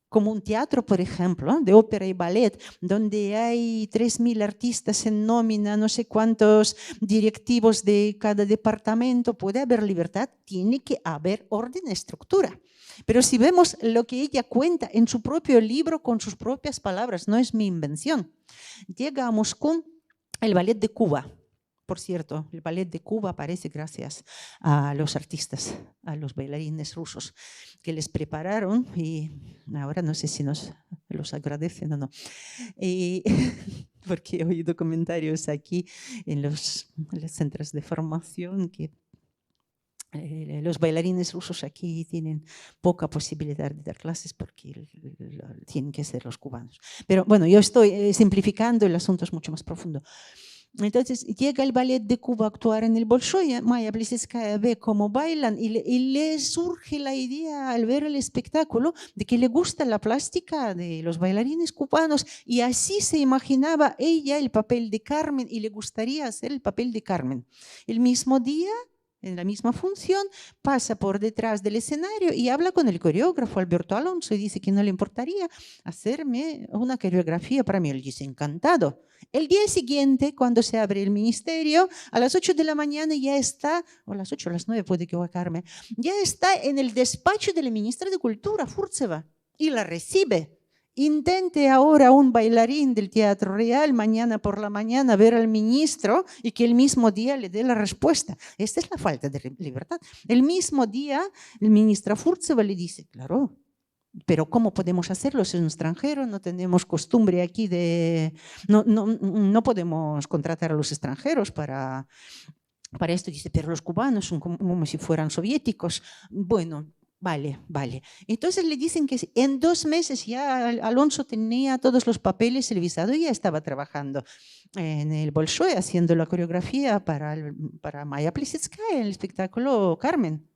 Como un teatro, por ejemplo, de ópera y ballet, donde hay 3.000 artistas en nómina, no sé cuántos directivos de cada departamento, puede haber libertad, tiene que haber orden y estructura. Pero si vemos lo que ella cuenta en su propio libro con sus propias palabras, no es mi invención. Llega a Moscú el ballet de Cuba. Por cierto, el ballet de Cuba aparece gracias a los artistas, a los bailarines rusos que les prepararon y ahora no sé si nos los agradecen o no. Porque he oído comentarios aquí en los centros de formación que los bailarines rusos aquí tienen poca posibilidad de dar clases porque tienen que ser los cubanos. Pero bueno, yo estoy simplificando, el asunto es mucho más profundo. Entonces llega el ballet de Cuba a actuar en el Bolshoi, Maya Plisetskaya ve cómo bailan y le surge la idea al ver el espectáculo de que le gusta la plástica de los bailarines cubanos y así se imaginaba ella el papel de Carmen y le gustaría hacer el papel de Carmen. El mismo día, en la misma función, pasa por detrás del escenario y habla con el coreógrafo Alberto Alonso y dice que no le importaría hacerme una coreografía para mí. Él dice, encantado. El día siguiente, cuando se abre el ministerio, a las 8 de la mañana ya está, o a las 8 o a las 9 puede equivocarme, ya está en el despacho de la ministra de Cultura, Furtseva, y la recibe. Intente ahora un bailarín del Teatro Real mañana por la mañana ver al ministro y que el mismo día le dé la respuesta. Esta es la falta de libertad. El mismo día el ministro Furtseva le dice, claro, pero ¿cómo podemos hacerlo? Es un extranjero, no tenemos costumbre aquí de... No podemos contratar a los extranjeros para esto. Dice, pero los cubanos son como si fueran soviéticos. Bueno, vale. Entonces le dicen que en 2 meses ya Alonso tenía todos los papeles, el visado, y ya estaba trabajando en el Bolshoi haciendo la coreografía para Maya Plisetskaya en el espectáculo Carmen.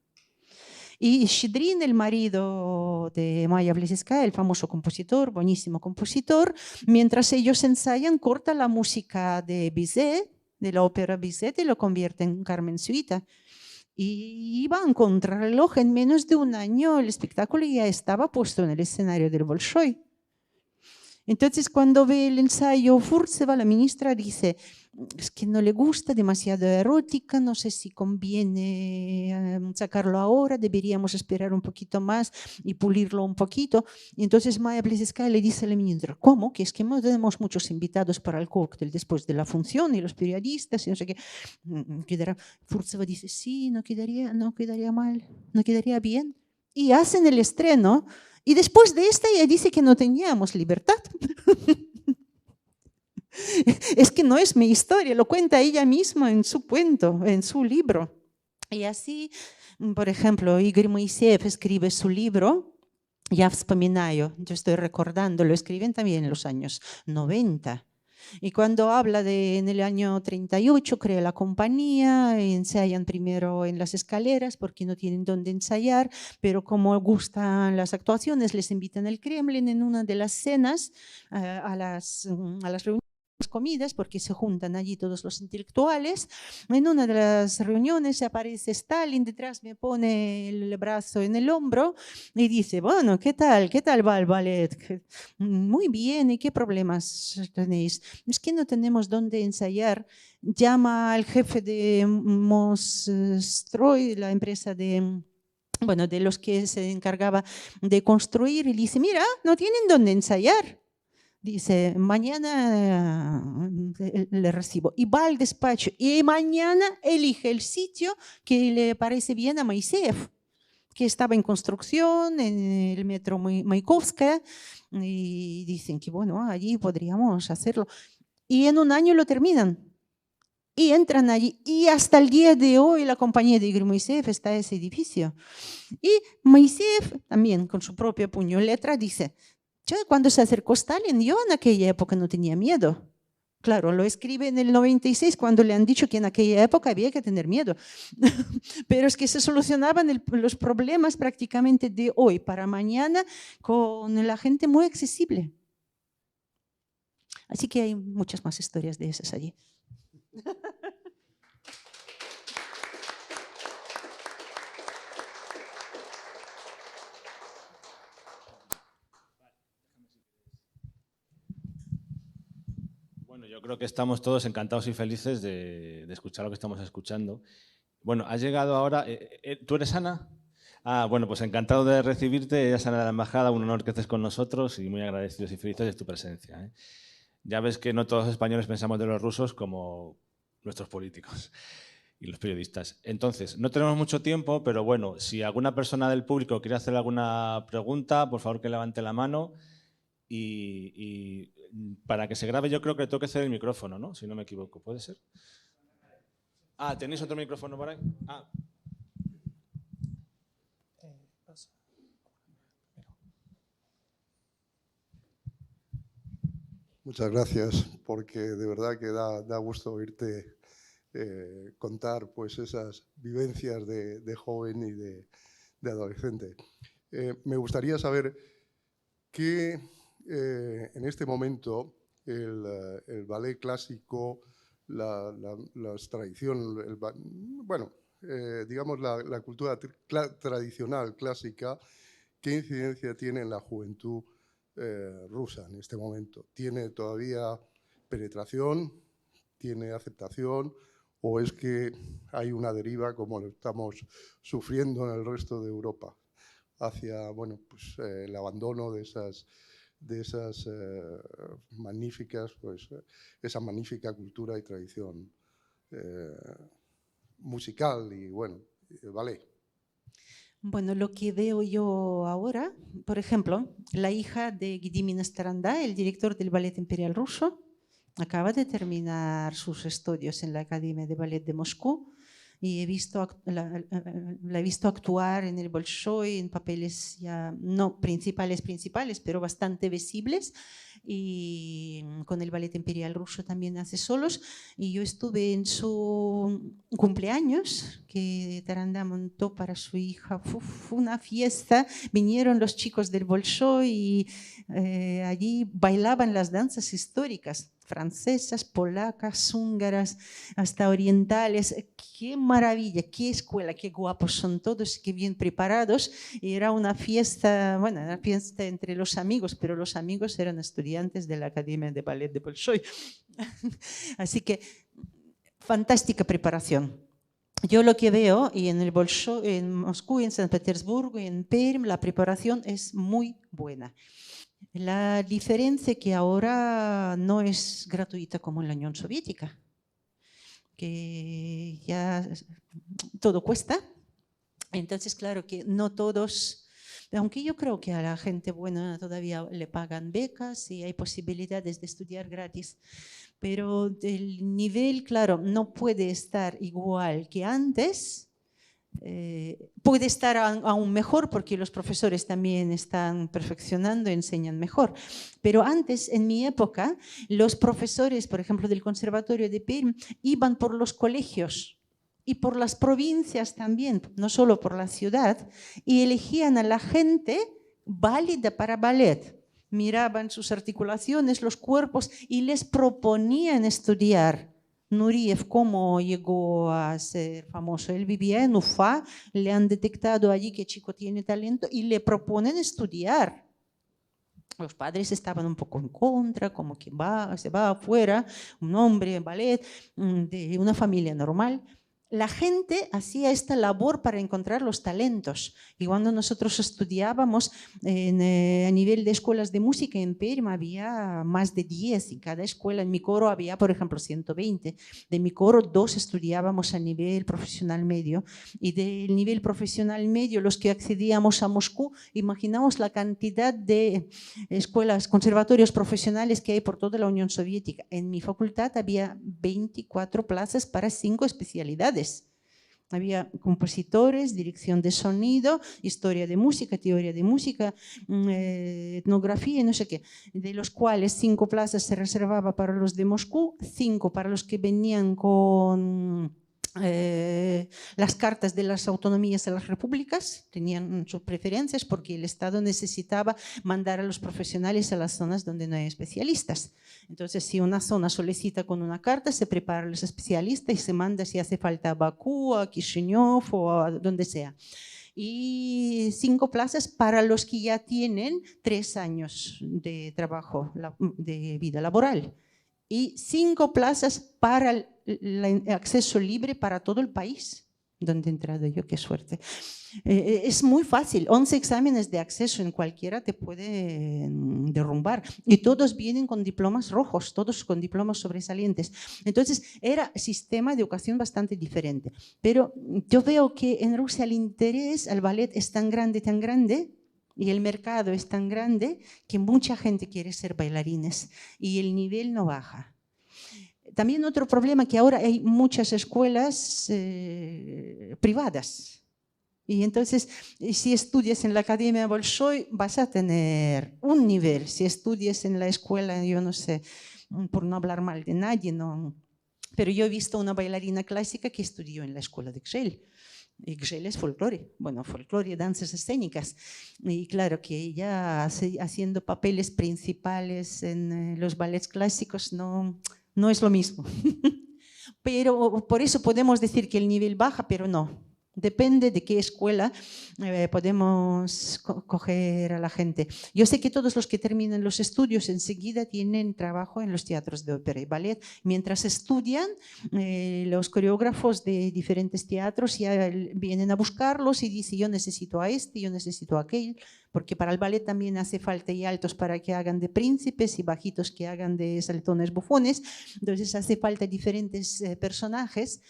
Y Shchedrin, el marido de Maya Plisetskaya, el famoso compositor, buenísimo compositor, mientras ellos ensayan, corta la música de Bizet, de la ópera Bizet, y lo convierte en Carmen Suita. Y iba en contrarreloj, en menos de un año el espectáculo ya estaba puesto en el escenario del Bolshoi. Entonces, cuando ve el ensayo Furtseva, la ministra dice, es que no le gusta, demasiado erótica, no sé si conviene sacarlo ahora, deberíamos esperar un poquito más y pulirlo un poquito. Y entonces Maya Plisetskaya le dice a la ministra, ¿cómo? Que es que no tenemos muchos invitados para el cóctel después de la función y los periodistas y no sé qué. Furtseva dice, sí, no quedaría mal, no quedaría bien. Y hacen el estreno. Y después de esta ella dice que no teníamos libertad. Es que no es mi historia, lo cuenta ella misma en su cuento, en su libro. Y así, por ejemplo, Igor Moiseev escribe su libro, Ya вспоминаю, yo estoy recordando, lo escriben también en los años 90. Y cuando habla en el año 38, crea la compañía, ensayan primero en las escaleras porque no tienen dónde ensayar, pero como gustan las actuaciones, les invitan al Kremlin en una de las cenas, a las reuniones, comidas, porque se juntan allí todos los intelectuales. En una de las reuniones aparece Stalin, detrás me pone el brazo en el hombro y dice, bueno, ¿qué tal va el ballet? Muy bien, ¿y qué problemas tenéis? Es que no tenemos dónde ensayar. Llama al jefe de Mosstroy, la empresa de los que se encargaba de construir, y dice, mira, no tienen dónde ensayar. Dice, mañana le recibo. Y va al despacho y mañana elige el sitio que le parece bien a Moiseev, que estaba en construcción en el metro Mayakovskaya, y dicen que bueno, allí podríamos hacerlo. Y en un año lo terminan. Y entran allí. Y hasta el día de hoy la compañía de Igor Moiseev está en ese edificio. Y Moiseev también con su propio puño y letra dice, cuando se acercó Stalin, yo en aquella época no tenía miedo. Claro, lo escribe en el 96 cuando le han dicho que en aquella época había que tener miedo. Pero es que se solucionaban los problemas prácticamente de hoy para mañana con la gente muy accesible. Así que hay muchas más historias de esas allí. Yo creo que estamos todos encantados y felices de escuchar lo que estamos escuchando. Bueno, has llegado ahora... ¿Tú eres Ana? Bueno, pues encantado de recibirte. Eres Ana de la Embajada, un honor que estés con nosotros y muy agradecidos y felices de tu presencia. Ya ves que no todos los españoles pensamos de los rusos como nuestros políticos y los periodistas. Entonces, no tenemos mucho tiempo, pero bueno, si alguna persona del público quiere hacer alguna pregunta, por favor que levante la mano. Y para que se grabe yo creo que tengo que hacer el micrófono, ¿no? Si no me equivoco, ¿puede ser? Ah, ¿tenéis otro micrófono por ahí? Ah. Muchas gracias, porque de verdad que da gusto oírte contar pues, esas vivencias de joven y de adolescente. Me gustaría saber que en este momento el ballet clásico, las tradiciones, digamos la cultura tradicional clásica, ¿qué incidencia tiene en la juventud rusa en este momento? ¿Tiene todavía penetración? ¿Tiene aceptación? ¿O es que hay una deriva como lo estamos sufriendo en el resto de Europa hacia pues, el abandono de esas magníficas, pues, esa magnífica cultura y tradición musical y ballet? Bueno, lo que veo yo ahora, por ejemplo, la hija de Gedimin Staranda, el director del Ballet Imperial Ruso, acaba de terminar sus estudios en la Academia de Ballet de Moscú y la he visto actuar en el Bolshoi en papeles ya no principales, pero bastante visibles, y con el Ballet Imperial Ruso también hace solos. Y yo estuve en su cumpleaños que Taranda montó para su hija. Fue una fiesta, vinieron los chicos del Bolshoi y allí bailaban las danzas históricas francesas, polacas, húngaras, hasta orientales. Qué maravilla, qué escuela, qué guapos son todos, qué bien preparados. Y era una fiesta, bueno, una fiesta entre los amigos, pero los amigos eran estudiantes de la Academia de Ballet de Bolshoi. Así que fantástica preparación. Yo lo que veo, y en el Bolshoi, en Moscú, en San Petersburgo, en Perm, la preparación es muy buena. La diferencia es que ahora no es gratuita como en la Unión Soviética, que ya todo cuesta. Entonces, claro que no todos, aunque yo creo que a la gente buena todavía le pagan becas y hay posibilidades de estudiar gratis, pero el nivel, claro, no puede estar igual que antes. Puede estar aún mejor porque los profesores también están perfeccionando, enseñan mejor. Pero antes, en mi época, los profesores, por ejemplo, del Conservatorio de Perm, iban por los colegios y por las provincias también, no solo por la ciudad, y elegían a la gente válida para ballet. Miraban sus articulaciones, los cuerpos y les proponían estudiar. Nureyev, ¿cómo llegó a ser famoso? Él vivía en Ufa, le han detectado allí que el chico tiene talento y le proponen estudiar. Los padres estaban un poco en contra, como que se va afuera, un hombre en ballet, de una familia normal. La gente hacía esta labor para encontrar los talentos. Y cuando nosotros estudiábamos a nivel de escuelas de música en Perm había más de 10 y cada escuela, en mi coro había, por ejemplo, 120. De mi coro 2 estudiábamos a nivel profesional medio y del nivel profesional medio los que accedíamos a Moscú, imaginamos la cantidad de escuelas, conservatorios profesionales que hay por toda la Unión Soviética. En mi facultad había 24 plazas para 5 especialidades. Había compositores, dirección de sonido, historia de música, teoría de música, etnografía y no sé qué, de los cuales 5 plazas se reservaba para los de Moscú, 5 para los que venían con las cartas de las autonomías a las repúblicas, tenían sus preferencias porque el Estado necesitaba mandar a los profesionales a las zonas donde no hay especialistas. Entonces, si una zona solicita con una carta, se preparan los especialistas y se manda si hace falta a Bakú, a Kishinev o a donde sea. Y 5 plazas para los que ya tienen 3 años de trabajo, de vida laboral. Y 5 plazas para el acceso libre para todo el país. donde he entrado yo, qué suerte. Es muy fácil, 11 exámenes de acceso en cualquiera te pueden derrumbar y todos vienen con diplomas rojos, todos con diplomas sobresalientes. Entonces era sistema de educación bastante diferente, pero yo veo que en Rusia el interés al ballet es tan grande y el mercado es tan grande que mucha gente quiere ser bailarines y el nivel no baja. También otro problema que ahora hay muchas escuelas privadas. Y entonces, si estudias en la Academia Bolshoi, vas a tener un nivel. Si estudias en la escuela, yo no sé, por no hablar mal de nadie, no. Pero yo he visto una bailarina clásica que estudió en la escuela de Gzell. Y Gzell es folclore, bueno, folclore, danzas escénicas. Y claro que ella haciendo papeles principales en los ballets clásicos no es lo mismo. Pero por eso podemos decir que el nivel baja, pero no. Depende de qué escuela podemos coger a la gente. Yo sé que todos los que terminan los estudios enseguida tienen trabajo en los teatros de ópera y ballet. Mientras estudian, los coreógrafos de diferentes teatros ya vienen a buscarlos y dicen yo necesito a este, yo necesito a aquel, porque para el ballet también hace falta y altos para que hagan de príncipes y bajitos que hagan de saltones bufones. Entonces hace falta diferentes personajes.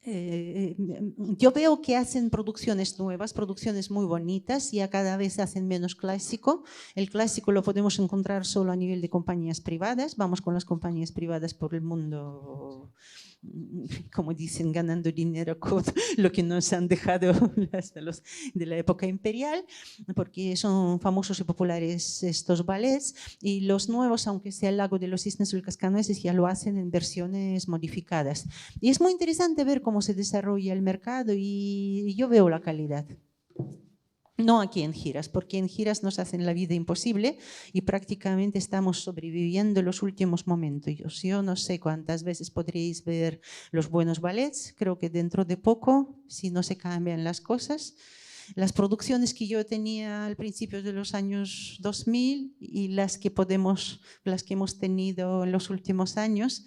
Yo veo que hacen producciones nuevas, producciones muy bonitas, ya cada vez hacen menos clásico. El clásico lo podemos encontrar solo a nivel de compañías privadas. Vamos con las compañías privadas por el mundo, como dicen, ganando dinero con lo que nos han dejado hasta los de la época imperial, porque son famosos y populares estos ballets, y los nuevos, aunque sea el Lago de los Cisnes o el Cascanueces, ya lo hacen en versiones modificadas. Y es muy interesante ver cómo se desarrolla el mercado y yo veo la calidad. No aquí en giras, porque en giras nos hacen la vida imposible y prácticamente estamos sobreviviendo los últimos momentos. Yo no sé cuántas veces podréis ver los buenos ballets, creo que dentro de poco, si no se cambian las cosas. Las producciones que yo tenía al principio de los años 2000 y las que hemos tenido en los últimos años,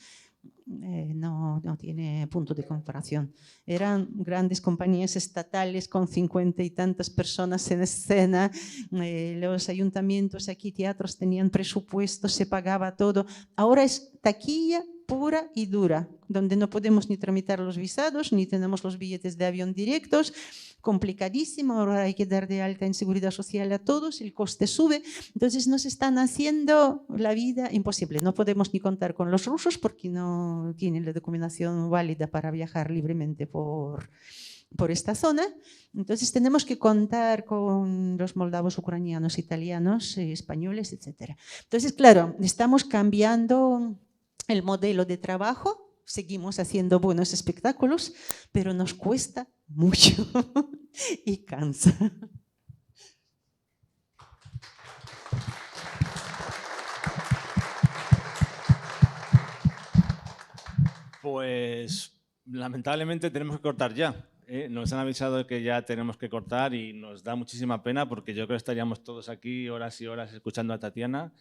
no tiene punto de comparación. Eran grandes compañías estatales con 50 y tantas personas en escena, los ayuntamientos aquí, teatros tenían presupuestos, se pagaba todo. Ahora es taquilla pura y dura, donde no podemos ni tramitar los visados, ni tenemos los billetes de avión directos, complicadísimo, ahora hay que dar de alta en seguridad social a todos, el coste sube, entonces nos están haciendo la vida imposible. No podemos ni contar con los rusos porque no tienen la documentación válida para viajar libremente por esta zona, entonces tenemos que contar con los moldavos, ucranianos, italianos, españoles, etc. Entonces, claro, estamos cambiando el modelo de trabajo, seguimos haciendo buenos espectáculos, pero nos cuesta mucho y cansa. Pues lamentablemente tenemos que cortar ya. Nos han avisado de que ya tenemos que cortar y nos da muchísima pena porque yo creo que estaríamos todos aquí horas y horas escuchando a Tatiana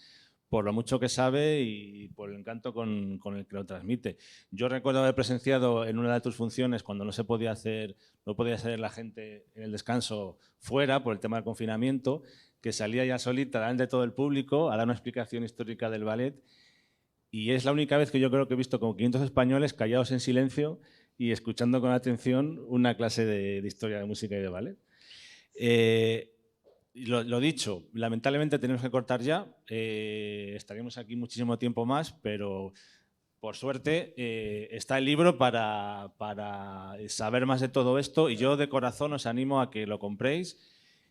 por lo mucho que sabe y por el encanto con el que lo transmite. Yo recuerdo haber presenciado en una de tus funciones cuando no podía salir la gente en el descanso fuera por el tema del confinamiento, que salía ya solita delante de todo el público a dar una explicación histórica del ballet. Y es la única vez que yo creo que he visto como 500 españoles callados en silencio y escuchando con atención una clase de historia de música y de ballet. Lo dicho, lamentablemente tenemos que cortar ya. Estaremos aquí muchísimo tiempo más, pero por suerte está el libro para saber más de todo esto y yo de corazón os animo a que lo compréis.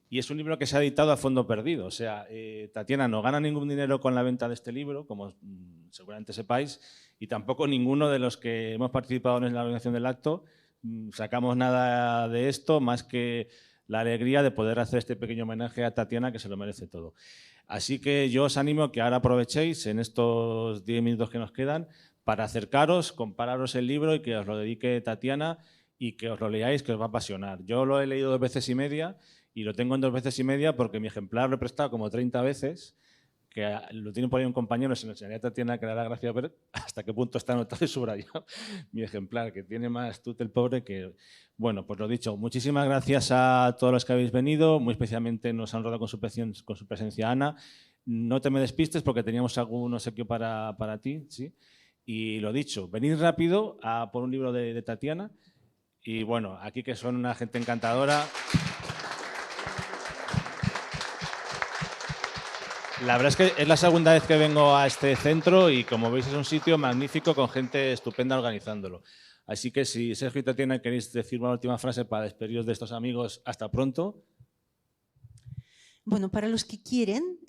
Y es un libro que se ha editado a fondo perdido. O sea, Tatiana no gana ningún dinero con la venta de este libro, como seguramente sepáis, y tampoco ninguno de los que hemos participado en la organización del acto sacamos nada de esto, más que la alegría de poder hacer este pequeño homenaje a Tatiana, que se lo merece todo. Así que yo os animo a que ahora aprovechéis en estos 10 minutos que nos quedan para acercaros, compararos el libro y que os lo dedique Tatiana y que os lo leáis, que os va a apasionar. Yo lo he leído 2 veces y media y lo tengo en 2 veces y media porque mi ejemplar lo he prestado como 30 veces, que lo tiene por ahí un compañero, se nos enseñaría a Tatiana, que le da gracia ver hasta qué punto está anotado y subrayado mi ejemplar, que tiene más tute el pobre que... Bueno, pues lo dicho, muchísimas gracias a todos los que habéis venido, muy especialmente nos ha honrado con su presencia Ana. No te me despistes porque teníamos algún obsequio para ti, ¿sí? Y lo dicho, venid rápido a por un libro de Tatiana. Y bueno, aquí que son una gente encantadora. La verdad es que es la segunda vez que vengo a este centro y como veis es un sitio magnífico con gente estupenda organizándolo. Así que si Sergio y Tatiana queréis decir una última frase para despediros de estos amigos, hasta pronto. Bueno, para los que quieren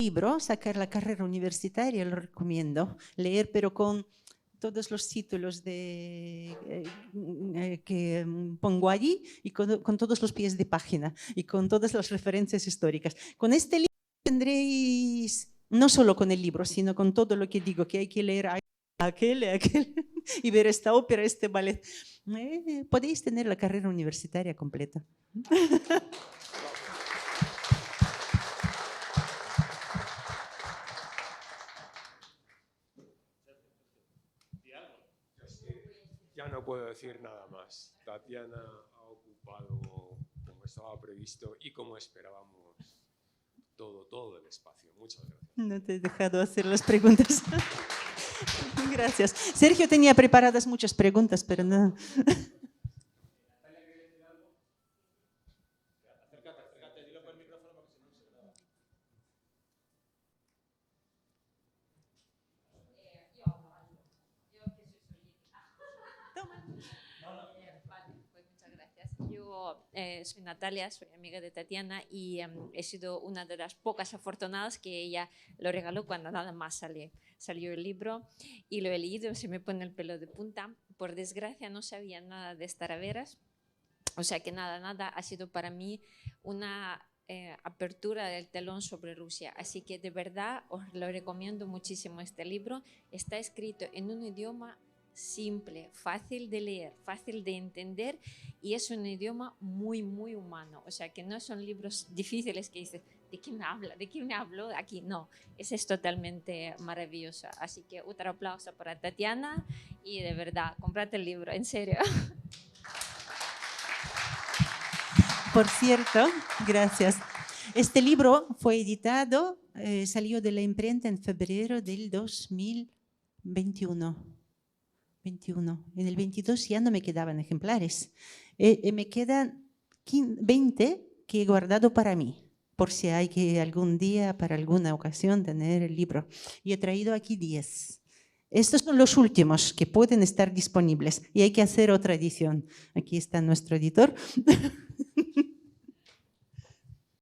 libro, sacar la carrera universitaria, lo recomiendo. Leer, pero con todos los títulos que pongo allí y con todos los pies de página y con todas las referencias históricas. Con este libro tendréis, no solo con el libro, sino con todo lo que digo, que hay que leer aquel y ver esta ópera, este ballet. Podéis tener la carrera universitaria completa. Ya no puedo decir nada más. Tatiana ha ocupado, como estaba previsto y como esperábamos, todo el espacio. Muchas gracias. No te he dejado hacer las preguntas. Gracias. Sergio tenía preparadas muchas preguntas, pero no. Yo soy Natalia, soy amiga de Tatiana y he sido una de las pocas afortunadas que ella lo regaló cuando nada más salió el libro y lo he leído, se me pone el pelo de punta. Por desgracia no sabía nada de Staraveras, o sea que nada ha sido para mí una apertura del telón sobre Rusia. Así que de verdad os lo recomiendo muchísimo este libro. Está escrito en un idioma simple, fácil de leer, fácil de entender y es un idioma muy humano, o sea que no son libros difíciles que dices, ¿de quién habla? ¿De quién hablo? Aquí no, ese es totalmente maravilloso, así que otro aplauso para Tatiana y de verdad, cómprate el libro, en serio. Por cierto, gracias. Este libro fue editado, salió de la imprenta en febrero del 2021. En el 22 ya no me quedaban ejemplares. Me quedan 20 que he guardado para mí, por si hay que algún día, para alguna ocasión, tener el libro. Y he traído aquí 10. Estos son los últimos que pueden estar disponibles y hay que hacer otra edición. Aquí está nuestro editor.